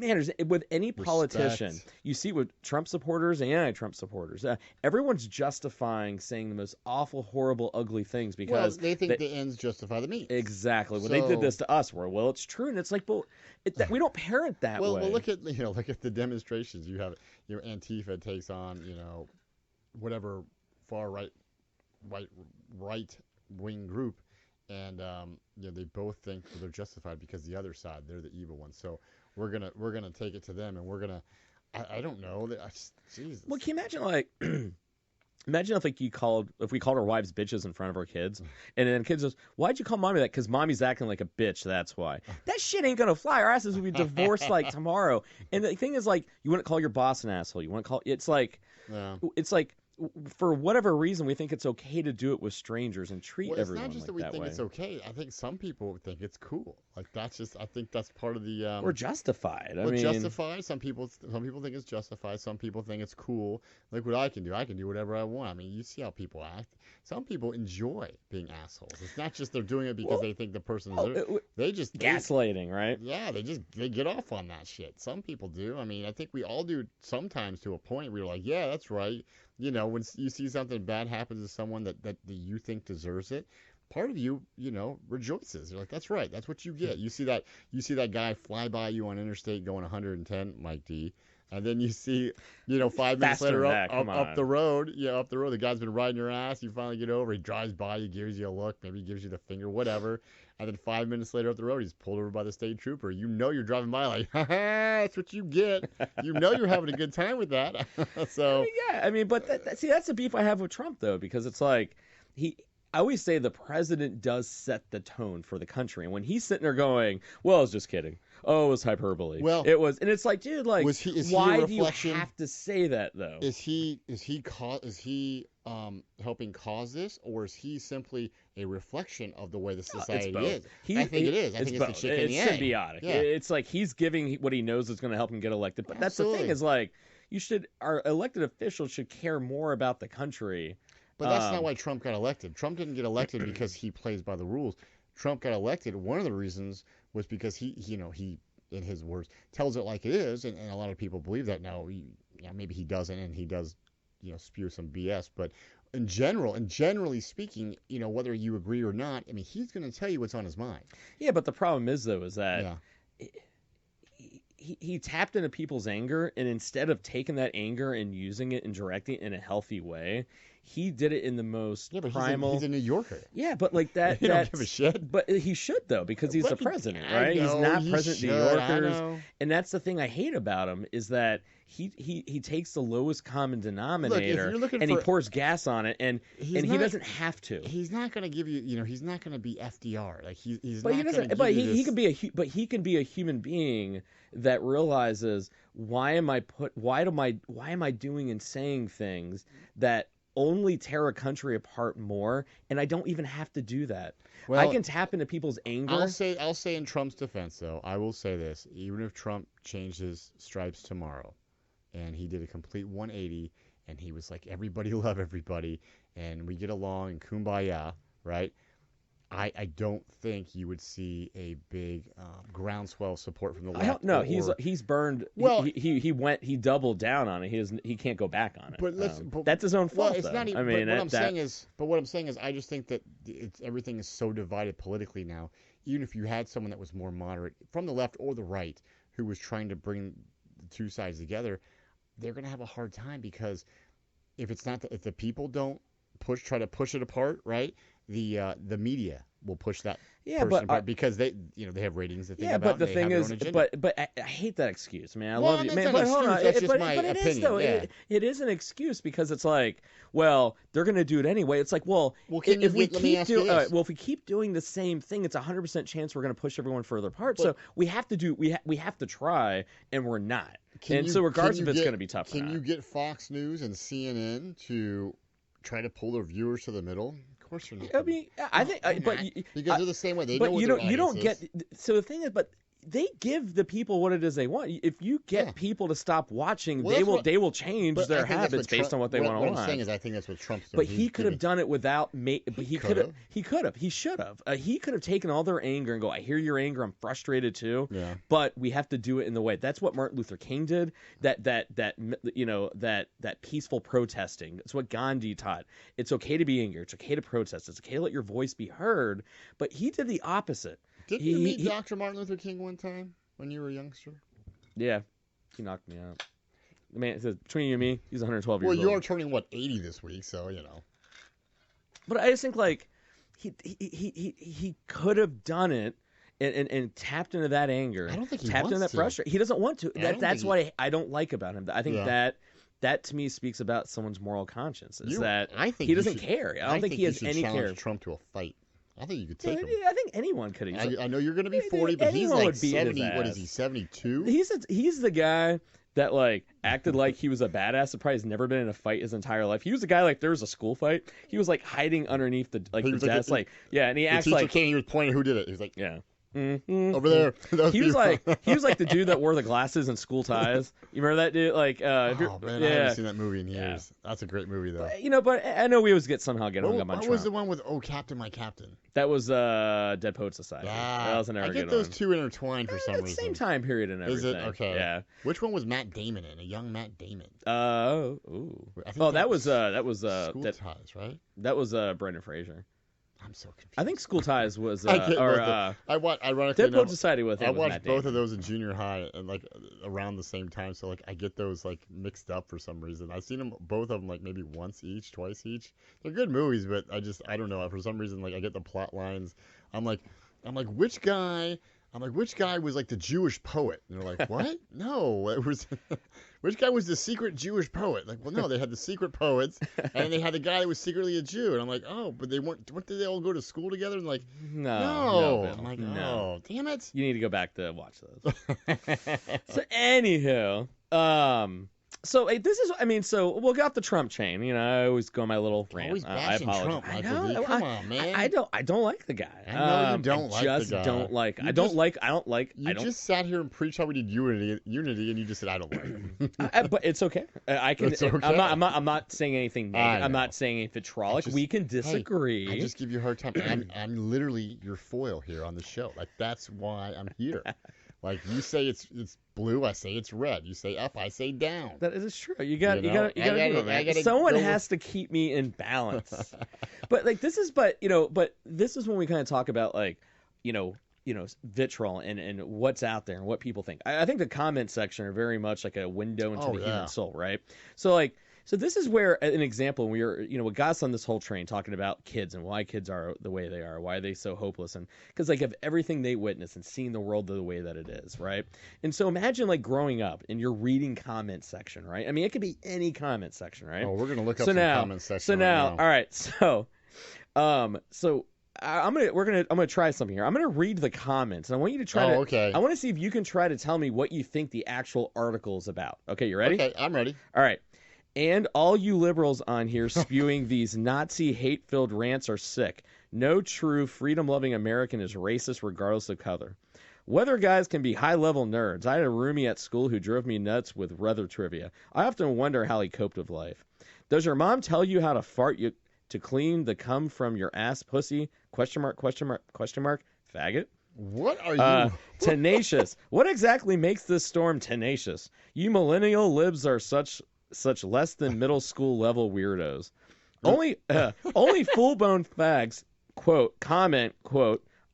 S1: with any politician. You see with Trump supporters and anti-Trump supporters, everyone's justifying saying the most awful, horrible, ugly things because
S2: they think the ends justify the means.
S1: Exactly. When they did this to us, it's true, and it's like, we don't parent that way.
S2: Well, look at the demonstrations. You have Antifa takes on whatever far right wing group. And they both think they're justified because the other side, they're the evil ones. So we're gonna take it to them, and we're gonna. I don't know. Jesus.
S1: Well, can you imagine, like, imagine if we called our wives bitches in front of our kids, and then kids goes, "Why'd you call mommy that? Because mommy's acting like a bitch. That's why." That shit ain't gonna fly. Our asses would be divorced like tomorrow. And the thing is, like, you wouldn't call your boss an asshole. You wouldn't call. It's like, for whatever reason, we think it's okay to do it with strangers and treat everyone like that way. It's not just that we
S2: think it's okay. I think some people think it's cool. Like, I think that's part of the.
S1: We're justified.
S2: Justified. Some people think it's justified. Some people think it's cool. Like what I can do. I can do whatever I want. I mean, you see how people act. Some people enjoy being assholes. It's not just they're doing it because they think the person. They just
S1: gaslighting, right?
S2: Yeah, they get off on that shit. Some people do. I mean, I think we all do sometimes to a point where you're like, yeah, that's right. When you see something bad happen to someone that you think deserves it, part of you, rejoices. You're like, that's right. That's what you get. You see that guy fly by you on interstate going 110, Mike D. And then you see, 5 minutes later up the road, the guy's been riding your ass. You finally get over. He drives by, he gives you a look, maybe he gives you the finger, whatever. And then 5 minutes later up the road, he's pulled over by the state trooper. You're driving by like, ha ha, that's what you get. You're having a good time with that. So
S1: but that's the beef I have with Trump, though, because it's like I always say the president does set the tone for the country, and when he's sitting there going, "Well, I was just kidding. Oh, it was hyperbole.
S2: Well,
S1: it was," and it's like, dude, like,
S2: is he
S1: why do you have to say that though?
S2: Is he helping cause this, or is he simply a reflection of the way the
S1: No,
S2: society
S1: it's
S2: is? I think it is. I think it's the chicken and the egg.
S1: It's symbiotic.
S2: Yeah,
S1: It's like he's giving what he knows is going to help him get elected. But that's the thing
S2: absolutely.
S1: is like our elected officials should care more about the country.
S2: But that's not why Trump got elected. Trump didn't get elected because he plays by the rules. Trump got elected. One of the reasons was because he, in his words, tells it like it is, and a lot of people believe that now. Maybe he doesn't, and he does, spew some BS. But in general, and generally speaking, whether you agree or not, I mean, he's going to tell you what's on his mind.
S1: Yeah, but the problem is though is that
S2: Yeah.
S1: he tapped into people's anger, and instead of taking that anger and using it and directing it in a healthy way, he did it in the most primal.
S2: He's a New Yorker.
S1: Yeah, but like that.
S2: He don't give a shit.
S1: But he should though, because he's the president, right?
S2: Know,
S1: he's not
S2: he
S1: president of
S2: should,
S1: New
S2: I
S1: Yorkers,
S2: know.
S1: and that's the thing I hate about him is that he takes the lowest common denominator and he pours gas on it, and he doesn't have to.
S2: He's not going to give you, he's not going to be FDR. Like he's
S1: but
S2: not.
S1: He doesn't. But he can be a human being that realizes why am I doing and saying things that only tear a country apart more, and I don't even have to do that. Well, I can tap into people's anger.
S2: I'll say in Trump's defense, though, I will say this: even if Trump changed his stripes tomorrow, and he did a complete 180, and he was like, everybody love everybody, and we get along and kumbaya, right? I don't think you would see a big groundswell support from the left.
S1: I don't know. He's burned. Well, he doubled down on it. He can't go back on it. But that's his own fault.
S2: Well, it's not even. I mean, what I'm saying is, I just think that everything is so divided politically now. Even if you had someone that was more moderate from the left or the right who was trying to bring the two sides together, they're going to have a hard time because if the people don't try to push it apart, right? The media will push that person apart because they have ratings that think about.
S1: But the thing is, but I hate that excuse, man. I love you, man.
S2: But hold on, that's just
S1: my opinion. It is though.
S2: Yeah.
S1: It is an excuse because it's like, well, they're going to do it anyway. It's like, well, if we keep doing the same thing, it's 100% chance we're going to push everyone further apart. So we have to try, and we're not. So regardless if it's going to be tough.
S2: Can you get Fox News and CNN to try to pull their viewers to the middle? Of course you're not.
S1: I mean, I think,
S2: because they're the same way. They know what
S1: you don't get. So the thing is, but they give the people what it is they want. If you get people to stop watching, they will change their habits based on what they want to watch.
S2: What I'm saying is, I think that's what Trump's doing.
S1: But he could have done it without. He could have. He should have. He could have taken all their anger and go, I hear your anger. I'm frustrated too.
S2: Yeah.
S1: But we have to do it in the way. That's what Martin Luther King did. That peaceful protesting. That's what Gandhi taught. It's okay to be angry. It's okay to protest. It's okay to let your voice be heard. But he did the opposite.
S2: Didn't you meet Dr. Martin Luther King one time when you were a youngster?
S1: Yeah, he knocked me out. The man, between you and me, he's 112 years old.
S2: Well, you are turning 80 this week, so
S1: But I just think like he could have done it and tapped into that anger.
S2: I don't think he
S1: tapped
S2: wants
S1: into that frustration. He doesn't want to. That's what I don't like about him. I think that to me speaks about someone's moral conscience. Is that he doesn't care. I don't think he has any care.
S2: Trump to a fight. I think you could take him.
S1: I think anyone could.
S2: I know you're going to be 40, but he's like 70. What is he, 72?
S1: He's the guy that like acted like he was a badass. That probably has never been in a fight his entire life. He was the guy like there was a school fight. He was like hiding underneath the desk, and he acts like
S2: he was pointing who did it. He was like,
S1: yeah.
S2: Over there.
S1: He was like the dude that wore the glasses and school ties. You remember that dude? Like,
S2: oh man, I haven't seen that movie in years. Yeah. That's a great movie though.
S1: But I know we always get hung up on Trump.
S2: What was the one with "Oh Captain, My Captain"?
S1: That was Dead Poet Society.
S2: Yeah,
S1: that was an
S2: I get those two intertwined for some reason.
S1: Same time period and everything.
S2: Is it okay?
S1: Yeah.
S2: Which one was Matt Damon in? A young Matt Damon.
S1: That was
S2: School Ties, right?
S1: That was Brendan Fraser.
S2: I'm so confused.
S1: I think School Ties was
S2: ironically
S1: Dead Poet Society with him.
S2: I watched both of those in junior high and like around the same time, so like I get those like mixed up for some reason. I've seen them both of them like maybe once each, twice each. They're good movies, but I don't know, for some reason like I get the plot lines. I'm like which guy was like the Jewish poet? And they're like, what? No, it was which guy was the secret Jewish poet? Like, well, no, they had the secret poets, and they had the guy that was secretly a Jew. And I'm like, oh, but they weren't. Did they all go to school together? And like, no. I'm like, oh, damn it!
S1: You need to go back to watch those. So, anywho, So this is, I mean, so we'll get off the Trump chain. You know, I always go on my little rant.
S2: Always
S1: I
S2: bashing
S1: apologize.
S2: Trump, Michael D. Come on, man.
S1: I don't like the guy.
S2: I know you don't
S1: I
S2: like the
S1: just
S2: guy.
S1: don't like.
S2: You
S1: I don't like. I don't like.
S2: You
S1: I don't.
S2: just sat here and preached how we need unity, and you just said I don't like him.
S1: But it's okay. I can.
S2: It's okay.
S1: I'm not saying anything negative. I'm
S2: know.
S1: not saying anything vitriolic. We can disagree.
S2: Hey, I just give you a hard time. I'm literally your foil here on the show. Like that's why I'm here. Like you say it's blue, I say it's red. You say up, I say down.
S1: That is true. You got to do it, man.
S2: gotta
S1: Someone has to keep me in balance. But this is when we kind of talk about like, vitriol and what's out there and what people think. I think the comment section are very much like a window into the human soul, right? So this is where an example, we were, what got us on this whole train talking about kids and why kids are the way they are, why are they so hopeless, and because like of everything they witness and seeing the world the way that it is, right? And so imagine like growing up and you're reading comment section, right? I mean, it could be any comment section, right?
S2: Oh, we're gonna look up some comment section.
S1: So now, all right, so, I'm gonna try something here. I'm gonna read the comments, and I want you to try to.
S2: Okay.
S1: I want to see if you can try to tell me what you think the actual article is about. Okay, you ready?
S2: Okay, I'm ready.
S1: All right. And all you liberals on here spewing these Nazi hate-filled rants are sick. No true freedom-loving American is racist regardless of color. Weather guys can be high-level nerds. I had a roomie at school who drove me nuts with weather trivia. I often wonder how he coped with life. Does your mom tell you how to fart you to clean the cum from your ass pussy? Question mark, question mark, question mark, faggot?
S2: What are you?
S1: Tenacious. What exactly makes this storm tenacious? You millennial libs are such less than middle school level weirdos. Only full-blown fags comment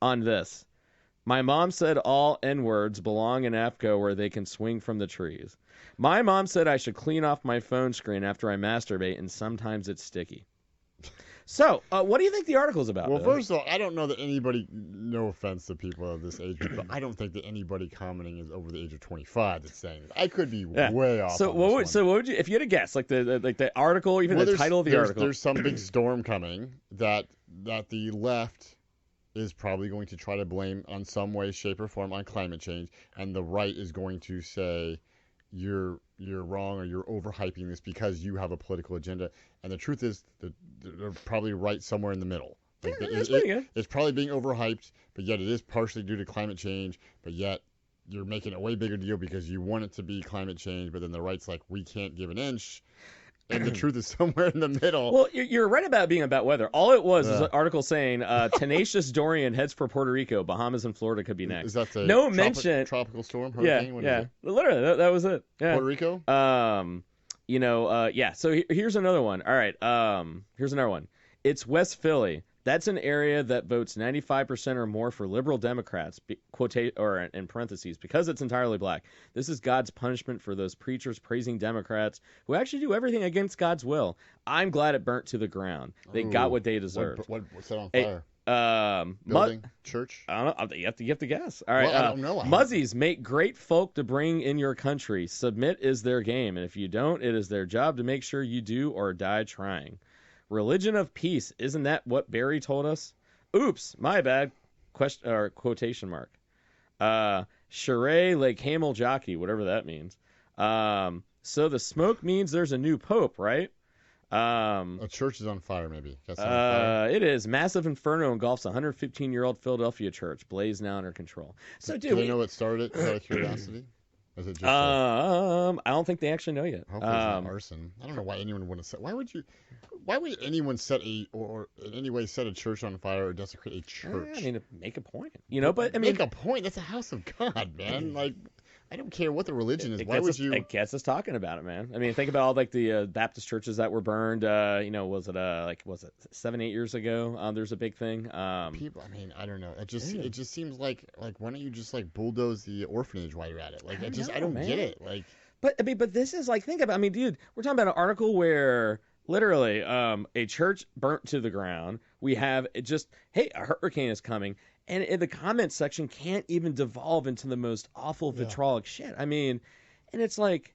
S1: on this. My mom said all N-words belong in AFCO where they can swing from the trees. My mom said I should clean off my phone screen after I masturbate, and sometimes it's sticky. So, what do you think the article is about?
S2: Well, first of all, I don't know that anybody, no offense to people of this age, but I don't think that anybody commenting is over the age of 25 that's saying this. I could be way off.
S1: So what would you, if you had to guess, like the article, even the title of the article?
S2: There's some big storm coming that the left is probably going to try to blame on some way, shape, or form on climate change, and the right is going to say you're wrong or you're overhyping this because you have a political agenda. And the truth is that they're probably right somewhere in the middle. Like it's probably being overhyped, but yet it is partially due to climate change, but yet you're making a way bigger deal because you want it to be climate change, but then the right's like, we can't give an inch. And the truth is somewhere in the middle.
S1: Well, you're right about it being about weather. All it was is an article saying tenacious Dorian heads for Puerto Rico, Bahamas and Florida could be next.
S2: Is that the tropical storm? Hurricane?
S1: Yeah. Literally, that was it. Yeah.
S2: Puerto Rico?
S1: Yeah. So here's another one. All right. Here's another one. It's West Philly. That's an area that votes 95% or more for liberal Democrats, or in parentheses, because it's entirely black. This is God's punishment for those preachers praising Democrats who actually do everything against God's will. I'm glad it burnt to the ground. They got what they deserved.
S2: What's that on fire? Building? Church?
S1: I don't know. You have to guess. All right.
S2: Well, I don't know.
S1: Muzzies make great folk to bring in your country. Submit is their game. And if you don't, it is their job to make sure you do or die trying. Religion of peace. Isn't that what Barry told us? Oops, my bad. Quotation mark. Charest le camel jockey, whatever that means. So the smoke means there's a new pope, right?
S2: A church is on fire, maybe.
S1: It is. Massive inferno engulfs a 115-year-old Philadelphia church. Blaze now under control. So,
S2: do you know what started it? Out of curiosity? Is it just
S1: I don't think they actually know yet.
S2: Hopefully it's not arson. I don't know why anyone would set. Why would anyone set or in any way set a church on fire or desecrate a church?
S1: I mean, to make a point, but I mean,
S2: make a point. That's a house of God, man. Like, I don't care what the religion is. Why would you?
S1: It gets us talking about it, man. I mean, think about all like the Baptist churches that were burned. Was it 7-8 years ago? There's a big thing.
S2: People, I mean, I don't know. It just seems like why don't you just like bulldoze the orphanage while you're at it? Like, I don't get it. Like,
S1: but this is like, think about. I mean, dude, we're talking about an article where literally a church burnt to the ground. We have a hurricane is coming. And in the comment section can't even devolve into the most awful vitriolic shit. I mean, and it's like,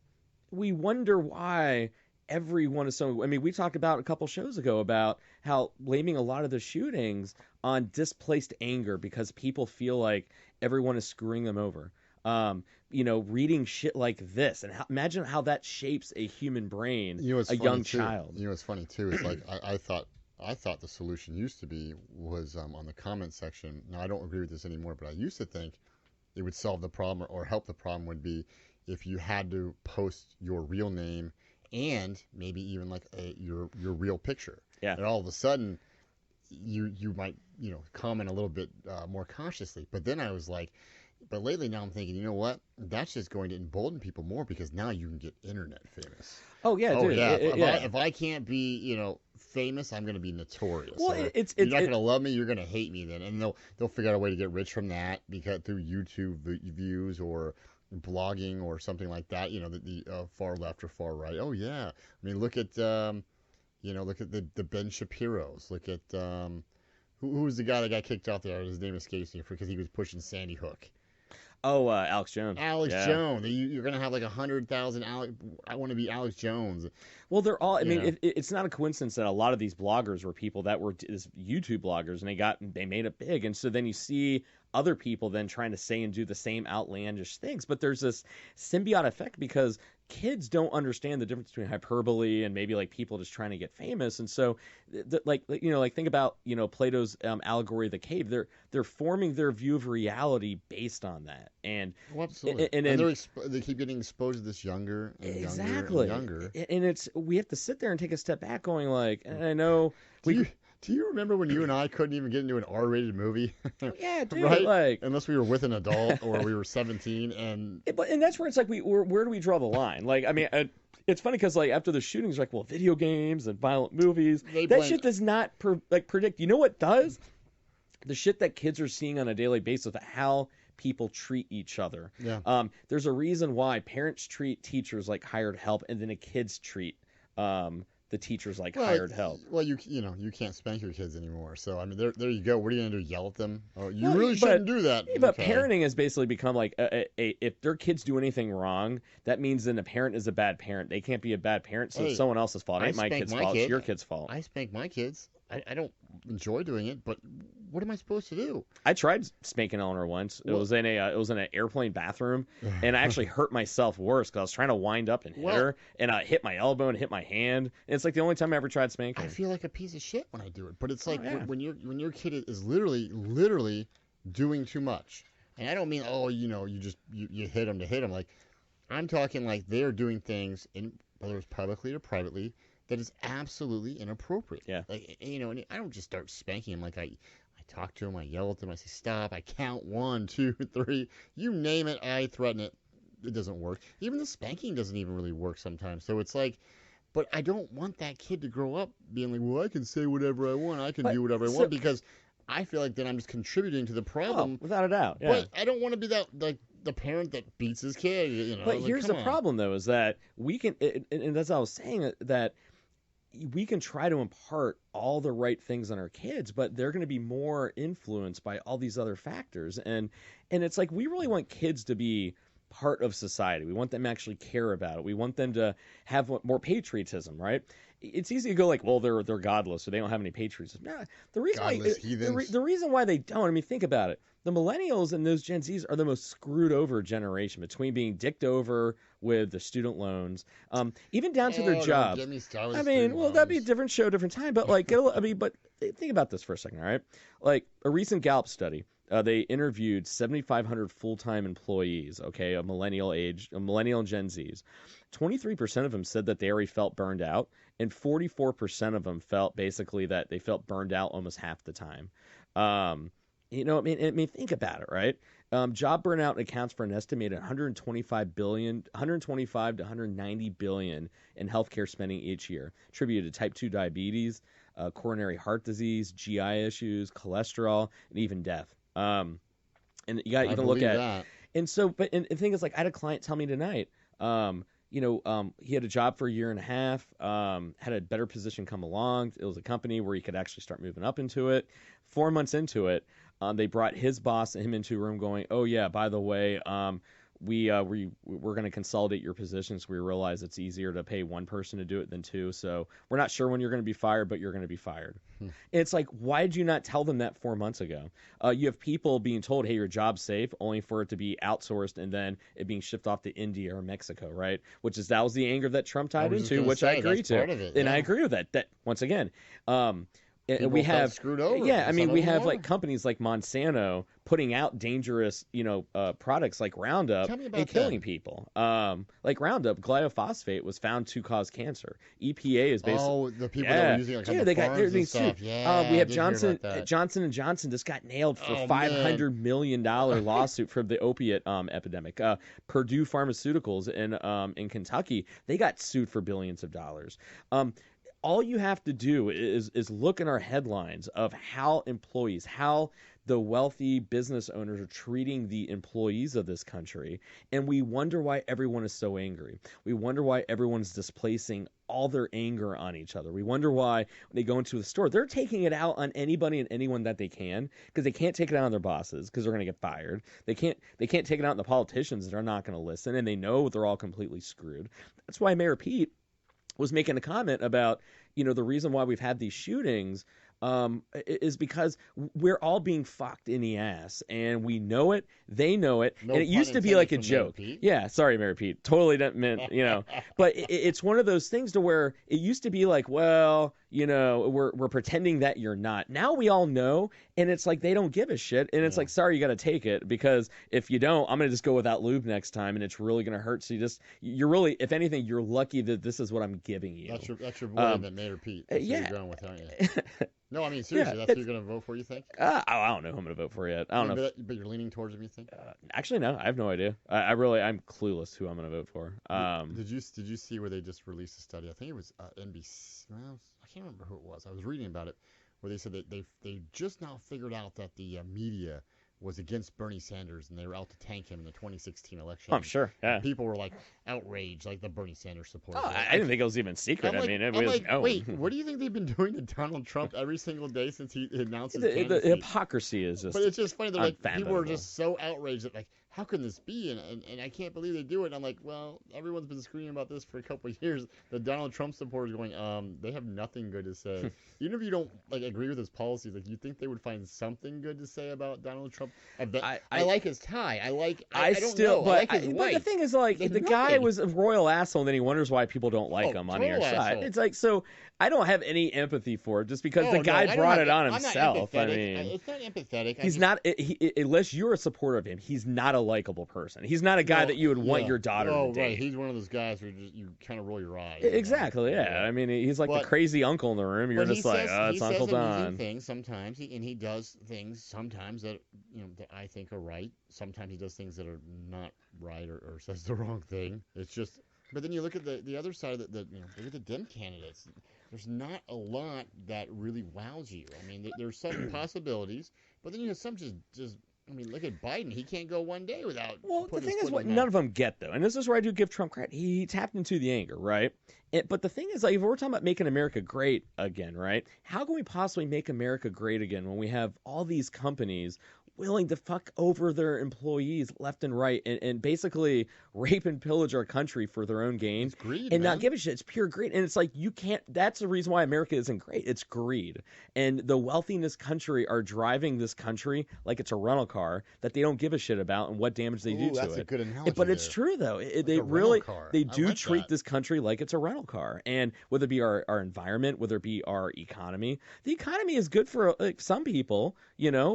S1: we wonder why everyone is so... I mean, we talked about a couple shows ago about how blaming a lot of the shootings on displaced anger because people feel like everyone is screwing them over. reading shit like this, and imagine how that shapes a human brain, a young child.
S2: You know what's funny too is like I thought the solution used to be was on the comment section. Now I don't agree with this anymore, but I used to think it would solve the problem or help the problem would be if you had to post your real name and maybe even like your real picture.
S1: Yeah.
S2: And all of a sudden you might comment a little bit more cautiously. But then I was like, but lately now I'm thinking, you know what? That's just going to embolden people more because now you can get internet famous.
S1: Oh yeah,
S2: Oh
S1: dude.
S2: yeah. If I can't be famous, I'm going to be notorious.
S1: Well,
S2: you're not going to love me. You're going to hate me then, and they'll figure out a way to get rich from that because through YouTube views or blogging or something like that. The far left or far right. Oh yeah. I mean, look at look at the Ben Shapiro's. Look at who was the guy that got kicked off there? His name escapes me because he was pushing Sandy Hook.
S1: Oh, Alex Jones.
S2: Alex Jones. You're going to have like 100,000 I want to be Alex Jones.
S1: Well, they're all, I mean, it's not a coincidence that a lot of these bloggers were people that were YouTube bloggers and they made it big. And so then you see other people then trying to say and do the same outlandish things. But there's this symbiotic effect because kids don't understand the difference between hyperbole and maybe like people just trying to get famous. And so think about, Plato's allegory of the cave. They're forming their view of reality based on that. And
S2: absolutely. And they keep getting exposed to this younger and
S1: exactly.
S2: younger.
S1: And we have to sit there and take a step back going like, and I know
S2: do you remember when you and I couldn't even get into an R-rated movie?
S1: Yeah, dude.
S2: Right?
S1: Like,
S2: unless we were with an adult or we were 17. And
S1: that's where it's like, where do we draw the line? Like, I mean, it's funny because like after the shootings, like, well, video games and violent movies, shit does not predict. You know what does? The shit that kids are seeing on a daily basis of how people treat each other.
S2: Yeah.
S1: There's a reason why parents treat teachers like hired help, and then the kids treat the teachers like hired help.
S2: Well, you can't spank your kids anymore. So I mean, there you go. What are you gonna do? Yell at them? Oh, you really shouldn't do that.
S1: But parenting has basically become like if their kids do anything wrong, that means then the parent is a bad parent. They can't be a bad parent, so it's someone else's fault. It ain't my kid's fault. It's your kid's fault.
S2: I spank my kids. I don't enjoy doing it, but what am I supposed to do?
S1: I tried spanking Eleanor once. It was in an airplane bathroom, and I actually hurt myself worse because I was trying to wind up and hit her, and I hit my elbow and hit my hand. And it's like the only time I ever tried spanking.
S2: I feel like a piece of shit when I do it, but it's like when your kid is literally doing too much, and I don't mean you hit them to hit them. Like I'm talking like they're doing things whether it's publicly or privately. That is absolutely inappropriate.
S1: Yeah.
S2: Like, and I don't just start spanking him. Like I talk to him, I yell at him, I say stop, I count 1, 2, 3, you name it, I threaten it. It doesn't work. Even the spanking doesn't even really work sometimes. So it's like, but I don't want that kid to grow up being like, well, I can say whatever I want, I can do whatever I want, because I feel like then I'm just contributing to the problem.
S1: Oh, without a doubt. Yeah.
S2: But I don't want to be that like the parent that beats his kid.
S1: But like, here's the problem though, is that we can, and that's what I was saying, that we can try to impart all the right things on our kids, but they're going to be more influenced by all these other factors. And it's like, we really want kids to be part of society. We want them to actually care about it. We want them to have more patriotism, right? It's easy to go like, well, they're godless, so they don't have any patriotism. Nah, the reason why they don't, I mean, think about it. The millennials and those Gen Zs are the most screwed over generation between being dicked over with the student loans, even down to their jobs. I mean, well, that'd be a different show, different time. But like, but think about this for a second, all right? Like a recent Gallup study, they interviewed 7,500 full-time employees, okay, of millennial and Gen Zs. 23% of them said that they already felt burned out, and 44% of them felt basically that they felt burned out almost half the time. I mean, think about it, right? Job burnout accounts for an estimated 125 to 190 billion in healthcare spending each year, attributed to type 2 diabetes, coronary heart disease, GI issues, cholesterol, and even death. And you can look at that. And so, but the thing is, like, I had a client tell me tonight, he had a job for a year and a half, had a better position come along. It was a company where he could actually start moving up into it. 4 months into it, they brought his boss and him into a room going, oh, yeah, by the way, we're going to consolidate your positions. We realize it's easier to pay one person to do it than two. So we're not sure when you're going to be fired, but you're going to be fired. It's like, why did you not tell them that 4 months ago? You have people being told, hey, your job's safe, only for it to be outsourced and then it being shipped off to India or Mexico, right? That was the anger that Trump tied into, which I agree to. And I agree with that. That, once again, we have
S2: screwed over.
S1: Yeah, I mean, we have like companies like Monsanto putting out dangerous, products like Roundup and killing people. Like Roundup, glyphosate was found to cause cancer. EPA is basically
S2: the people that were using it on the farms and stuff. Yeah,
S1: we have Johnson & Johnson just got nailed for $500 million lawsuit for the opiate epidemic. Purdue Pharmaceuticals in Kentucky, they got sued for billions of dollars. All you have to do is look in our headlines of how the wealthy business owners are treating the employees of this country, and we wonder why everyone is so angry. We wonder why everyone's displacing all their anger on each other. We wonder why when they go into the store, they're taking it out on anybody and anyone that they can, because they can't take it out on their bosses because they're going to get fired. They can't take it out on the politicians that are not going to listen, and they know they're all completely screwed. That's why Mayor Pete was making a comment about, the reason why we've had these shootings is because we're all being fucked in the ass, and we know it, they know it, and it used to be like a joke. Yeah, sorry, Mayor Pete, totally didn't mean, but it's one of those things to where it used to be like, well, we're pretending that you're not. Now we all know, and it's like they don't give a shit, and it's like, sorry, you got to take it, because if you don't, I'm gonna just go without lube next time, and it's really gonna hurt. So you're really, if anything, you're lucky that this is what I'm giving you.
S2: That's your boy, that Mayor Pete. That's who you're going with, aren't you? No, I mean, seriously, that's who you're going to vote for, you think?
S1: I don't know who I'm going to vote for yet. I don't know.
S2: But you're leaning towards him, you think?
S1: Actually, no, I have no idea. I'm clueless who I'm going to vote for.
S2: Did you see where they just released a study? I think it was NBC. Well, I can't remember who it was. I was reading about it, where they said that they just now figured out that the media was against Bernie Sanders, and they were out to tank him in the 2016 election.
S1: I'm sure. Yeah.
S2: People were like outraged, like the Bernie Sanders supporters.
S1: I didn't think it was even secret. It was known.
S2: Wait, what do you think they've been doing to Donald Trump every single day since he announced his candidacy?
S1: The hypocrisy is just.
S2: But it's just funny that people were just so outraged that how can this be? And I can't believe they do it. And I'm like, well, everyone's been screaming about this for a couple of years. The Donald Trump supporters going, they have nothing good to say. Even if you don't agree with his policies, you think they would find something good to say about Donald Trump? I like his tie. I like his wife.
S1: But the thing is, the guy was a royal asshole, and then he wonders why people don't like him on your side. It's like, so I don't have any empathy for it, just because the guy brought it on himself. I mean,
S2: it's not empathetic.
S1: He's not. Unless you're a supporter of him, he's not a likable person. He's not a guy that you would want your daughter to date.
S2: Right. He's one of those guys where you kind of roll your eyes.
S1: Exactly. Yeah. I mean, he's like the crazy uncle in the room. You're just like, it's Uncle Don.
S2: Things sometimes, and he does things sometimes that that I think are right. Sometimes he does things that are not right or says the wrong thing. It's just. But then you look at the other side of look at the Dem candidates. There's not a lot that really wows you. I mean, there's some possibilities, but then you have some just. I mean, look at Biden. He can't go one day without.
S1: Well, the thing is, what none of them get, though, and this is where I do give Trump credit. He tapped into the anger, right? But the thing is, if we're talking about making America great again, right? How can we possibly make America great again when we have all these companies willing to fuck over their employees left and right and basically rape and pillage our country for their own gain?
S2: It's greed,
S1: and not give a shit. It's pure greed. And it's like, you can't, that's the reason why America isn't great. It's greed. And the wealthy in this country are driving this country like it's a rental car that they don't give a shit about and what damage they do to
S2: that's
S1: it.
S2: A good analogy
S1: but it's true, though. They do treat this country like it's a rental car. And whether it be our environment, whether it be our economy, the economy is good for some people,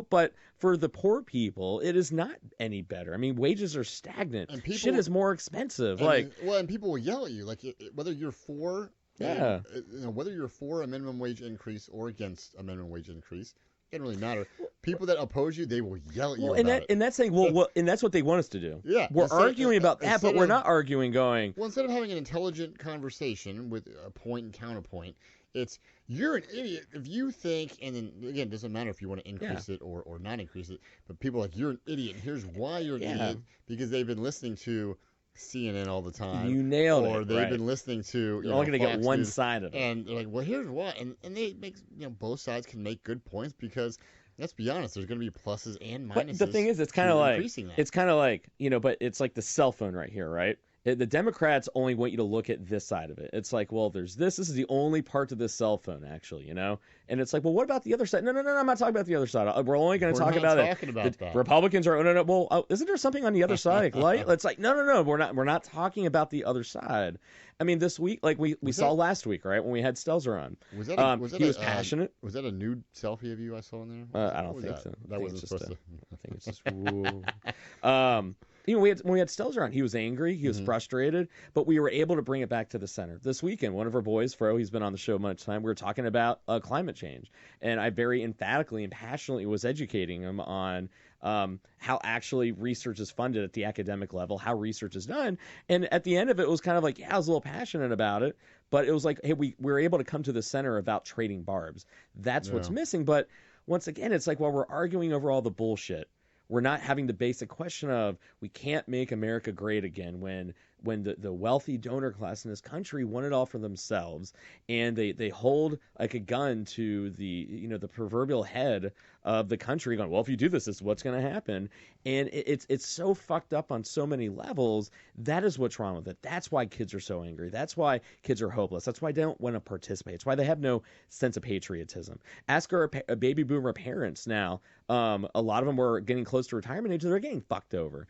S1: but for the poor people, it is not any better. I mean, wages are stagnant. Shit is more expensive.
S2: And people will yell at you, whether you're for whether you're for a minimum wage increase or against a minimum wage increase. It doesn't really matter. People that oppose you, they will yell at you about it.
S1: And that's saying, and that's what they want us to do.
S2: Yeah,
S1: we're arguing about that, but we're not arguing going.
S2: Well, instead of having an intelligent conversation with a point and counterpoint, it's you're an idiot if you think, and then again, it doesn't matter if you want to increase it or not increase it, but people are like, you're an idiot, and here's why you're an idiot, because they've been listening to CNN all the time.
S1: You nailed it.
S2: Or they've been listening to.
S1: You're only going to get one side of it.
S2: And they're like, well, here's why. And they make, both sides can make good points because let's be honest. There's going to be pluses and
S1: But the thing
S2: minuses
S1: is,
S2: to increasing that.
S1: it's kind of like, but it's like the cell phone right here, right? The Democrats only want you to look at this side of it. It's like, well, there's this. This is the only part to this cell phone, actually. And it's like, well, what about the other side? No, no, no, no. I'm not talking about the other side. We're only going to talk about it.
S2: We're not talking about that.
S1: Republicans are. Oh, no, no. Well, isn't there something on the other side? Like, it's like, no, no, no. We're not talking about the other side. I mean, this week, like we saw last week, right, when we had Stelzer on. He was passionate.
S2: Was that a nude selfie of you I saw in there?
S1: I don't think so.
S2: That wasn't supposed to.
S1: I think it's just. When we had Stelzer on, he was angry, he was frustrated, but we were able to bring it back to the center. This weekend, one of our boys, Fro, he's been on the show much time, we were talking about climate change. And I very emphatically and passionately was educating him on how actually research is funded at the academic level, how research is done. And at the end of it was kind of like, I was a little passionate about it, but it was like, hey, we were able to come to the center about trading barbs. That's what's missing. But once again, it's like, while we're arguing over all the bullshit, we're not having the basic question of, we can't make America great again when the wealthy donor class in this country want it all for themselves, and they hold like a gun to the proverbial head of the country, going, well, if you do this is what's going to happen. And it's so fucked up on so many levels. That is what's wrong with it. That's why kids are so angry. That's why kids are hopeless. That's why they don't want to participate. It's why they have no sense of patriotism. Ask our baby boomer parents now. A lot of them were getting close to retirement age. They're getting fucked over.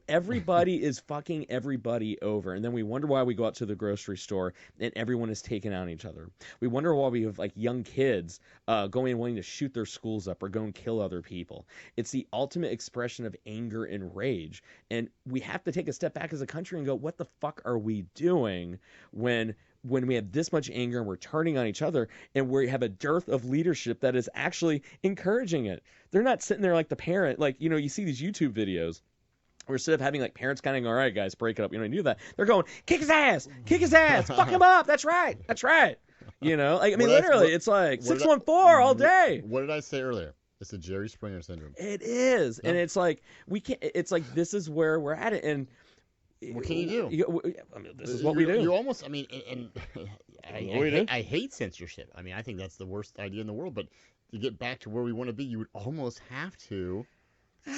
S1: Everybody is fucking everybody over. And then we wonder why we go out to the grocery store and everyone is taking out each other. We wonder why we have like young kids going and wanting to shoot their schools up or go and kill other people. It's the ultimate expression of anger and rage. And we have to take a step back as a country and go, what the fuck are we doing when we have this much anger and we're turning on each other, and we have a dearth of leadership that is actually encouraging it? They're not sitting there like the parent, like, you see these YouTube videos where instead of having like parents kind of, all right, guys, break it up, do that. They're going, kick his ass, fuck him up. That's right. Like, I mean, literally, it's like 614 all day.
S2: What did I say earlier? It's the Jerry Springer syndrome.
S1: It is. Yeah. And it's like, this is where we're at it. And
S2: what can you do?
S1: I mean, this is what we do.
S2: You almost, I mean, and I hate censorship. I mean, I think that's the worst idea in the world. But to get back to where we want to be, you would almost have to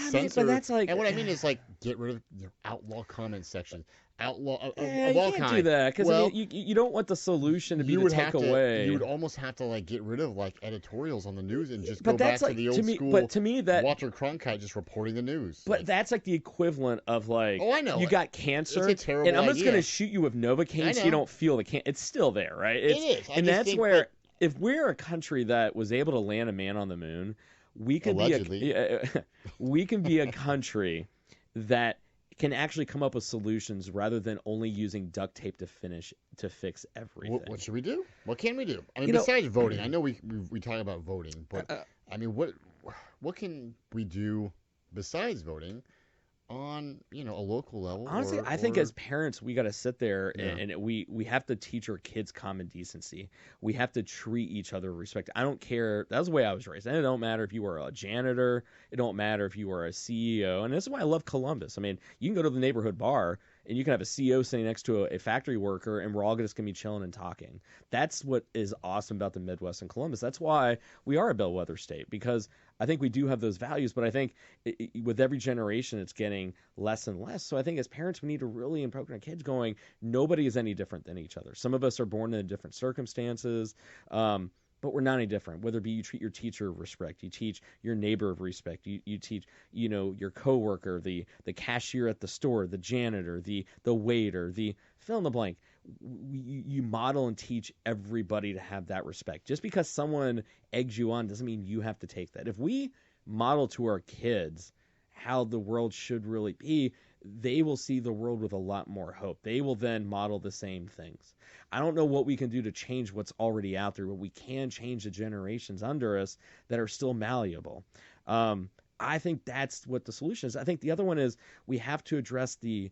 S2: censor.
S1: But that's like,
S2: and what I mean is like, get rid of outlaw comment section. Outlaw of all
S1: you can't do that, because you don't want the solution to be to take away.
S2: You would almost have to like get rid of like editorials on the news and just go back to the old school.
S1: But to me, that
S2: Walter Cronkite just reporting the news.
S1: But that's like the equivalent of like,
S2: I know
S1: you got cancer,
S2: it's a terrible
S1: and I'm just
S2: idea.
S1: going to shoot you with Novocaine so you don't feel the cancer. It's still there, right?
S2: It is,
S1: and that's where if we're a country that was able to land a man on the moon, we can we can be a country that can actually come up with solutions rather than only using duct tape to fix everything.
S2: What should we do? What can we do? I mean, besides voting, I know we talk about voting, but I mean, what can we do besides voting on a local level?
S1: Honestly, I think as parents, we got to sit there and we have to teach our kids common decency. We have to treat each other with respect. I don't care. That's the way I was raised. And it don't matter if you were a janitor. It don't matter if you were a CEO. And this is why I love Columbus. I mean, you can go to the neighborhood bar and you can have a CEO sitting next to a factory worker, and we're all just going to be chilling and talking. That's what is awesome about the Midwest and Columbus. That's why we are a bellwether state, because I think we do have those values, but I think with every generation it's getting less and less. So I think as parents, we need to really improve our kids going, nobody is any different than each other. Some of us are born in different circumstances, but we're not any different. Whether it be you treat your teacher with respect, you teach your neighbor with respect, you teach your coworker, the cashier at the store, the janitor, the waiter, the fill in the blank. You model and teach everybody to have that respect. Just because someone eggs you on doesn't mean you have to take that. If we model to our kids how the world should really be, they will see the world with a lot more hope. They will then model the same things. I don't know what we can do to change what's already out there, but we can change the generations under us that are still malleable. I think that's what the solution is. I think the other one is we have to address the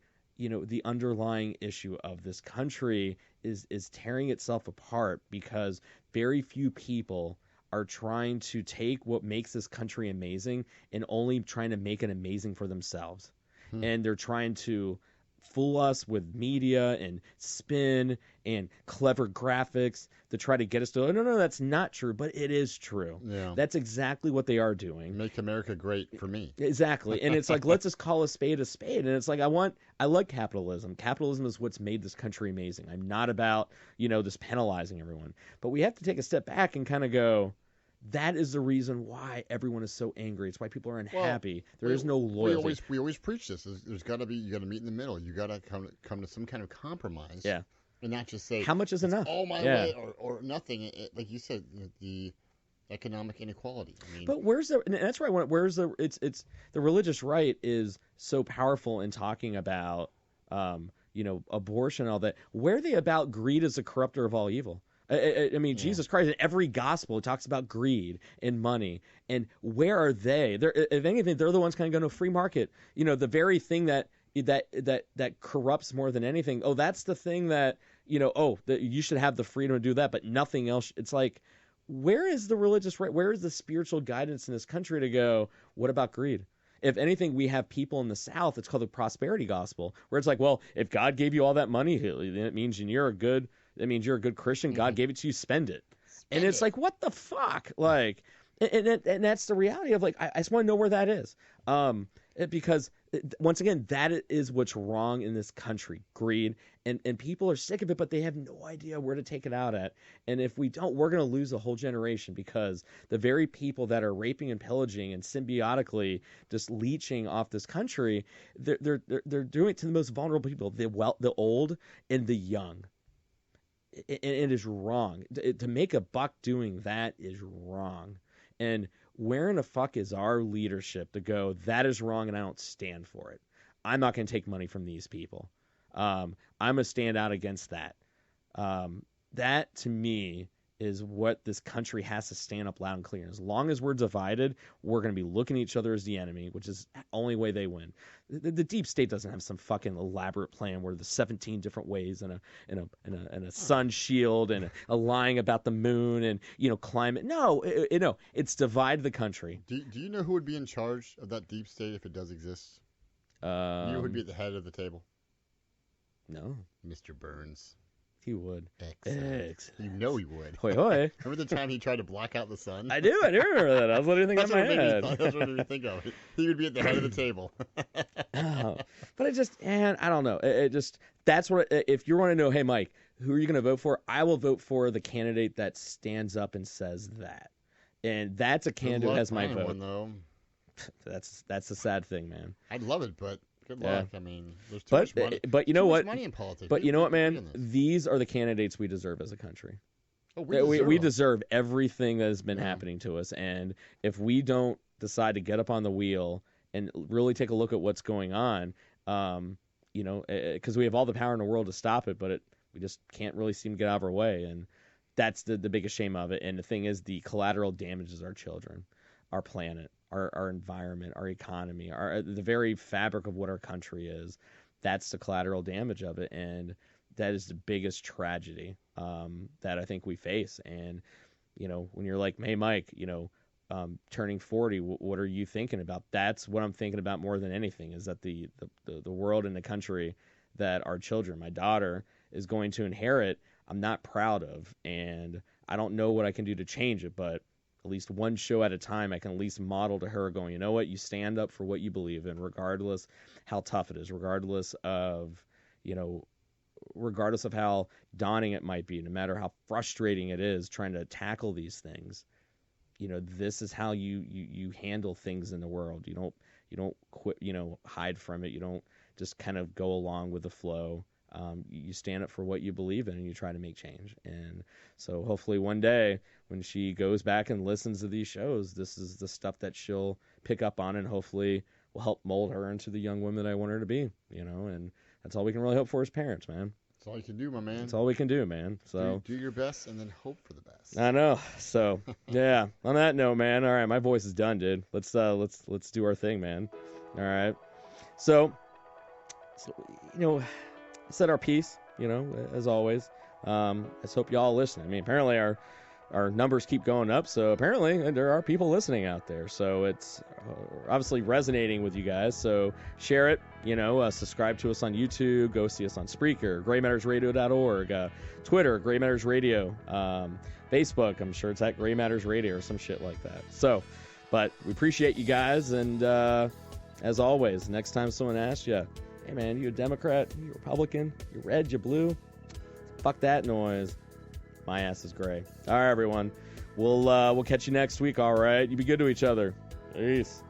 S1: underlying issue of this country is tearing itself apart because very few people are trying to take what makes this country amazing and only trying to make it amazing for themselves. And they're trying to fool us with media and spin and clever graphics to try to get us to, oh, no, that's not true, but it is true.
S2: Yeah.
S1: That's exactly what they are doing.
S2: Make America great for me.
S1: Exactly. And it's like, let's just call a spade a spade. And it's like, I like capitalism. Capitalism is what's made this country amazing. I'm not about, just penalizing everyone. But we have to take a step back and kind of go, that is the reason why everyone is so angry. It's why people are unhappy. There is no loyalty.
S2: We always preach this. There's got to be, you got to meet in the middle. You got to come to some kind of compromise.
S1: Yeah.
S2: And not just say,
S1: how much is enough?
S2: All my way or nothing. Like you said, the economic inequality. I mean,
S1: but where's the? And that's where I want. Where's the? It's the religious right is so powerful in talking about, abortion and all that. Where are they about greed as a corrupter of all evil? I mean, Jesus Christ, in every gospel talks about greed and money. And where are they? If anything, they're the ones kind of going to free market. The very thing that corrupts more than anything. Oh, that's the thing that, that you should have the freedom to do that, but nothing else. It's like, where is the religious right? Where is the spiritual guidance in this country to go, what about greed? If anything, we have people in the South, it's called the prosperity gospel, where it's like, well, if God gave you all that money, it means you're a good Christian. God gave it to you, spend it. And it's like, what the fuck? Like, and that's the reality of, like, I just want to know where that is. Because once again, that is what's wrong in this country, greed, and people are sick of it, but they have no idea where to take it out at. And if we don't, we're going to lose a whole generation, because the very people that are raping and pillaging and symbiotically just leeching off this country, they're doing it to the most vulnerable people, the old and the young. And it is wrong. To make a buck doing that is wrong. And where in the fuck is our leadership to go, that is wrong and I don't stand for it? I'm not going to take money from these people. I'm going to stand out against that. That, to me, is what this country has to stand up loud and clear. As long as we're divided, we're going to be looking at each other as the enemy, which is the only way they win. The deep state doesn't have some fucking elaborate plan where there's 17 different ways and a sun shield and a lying about the moon and climate. No, it's divide the country.
S2: Do you know who would be in charge of that deep state if it does exist? You know who would be at the head of the table?
S1: No,
S2: Mr. Burns.
S1: He would.
S2: Excellent. You know he would.
S1: Hoi hoi.
S2: Remember the time he tried to block out the sun?
S1: I do remember that. I was literally thinking in my head.
S2: That's what made me think of it. He would be at the head of the table.
S1: Oh, but I don't know. That's what, if you want to know, hey, Mike, who are you going to vote for? I will vote for the candidate that stands up and says that. And that's a candidate who has my vote.
S2: One, though.
S1: That's the sad thing, man.
S2: I'd love it, but good luck. I mean, there's too
S1: much
S2: money.
S1: But you know what?
S2: Money in politics.
S1: But you know what, man? These are the candidates we deserve as a country.
S2: Oh,
S1: we deserve everything that has been happening to us. And if we don't decide to get up on the wheel and really take a look at what's going on, because we have all the power in the world to stop it, but we just can't really seem to get out of our way. And that's the biggest shame of it. And the thing is, the collateral damage is our children, our planet, our environment, our economy, the very fabric of what our country is. That's the collateral damage of it. And that is the biggest tragedy that I think we face. And, when you're like, hey, Mike, turning 40, what are you thinking about? That's what I'm thinking about more than anything, is that the world and the country that our children, my daughter, is going to inherit, I'm not proud of. And I don't know what I can do to change it, but at least one show at a time, I can at least model to her going, you know what, you stand up for what you believe in, regardless how tough it is, regardless of how daunting it might be, no matter how frustrating it is trying to tackle these things. This is how you handle things in the world. You don't quit, hide from it. You don't just kind of go along with the flow. You stand up for what you believe in and you try to make change. And so hopefully one day when she goes back and listens to these shows, this is the stuff that she'll pick up on and hopefully will help mold her into the young woman that I want her to be, and that's all we can really hope for as parents, man.
S2: That's all you can do, my man.
S1: That's all we can do, man. So
S2: do your best and then hope for the best.
S1: I know. So yeah. On that note, man. All right, my voice is done, dude. Let's do our thing, man. All right. So said our piece. As always. I just hope y'all listen. I mean, apparently our our numbers keep going up. So apparently there are people listening out there. So it's obviously resonating with you guys. So share it, subscribe to us on YouTube, go see us on Spreaker, graymattersradio.org, Twitter, Gray Matters Radio, Facebook, I'm sure it's at Gray Matters Radio or some shit like that. So, but we appreciate you guys. And as always, next time someone asks you, hey man, you a Democrat, you a Republican, you red, you blue, fuck that noise. My ass is gray. All right, everyone. We'll catch you next week, all right? You be good to each other. Peace.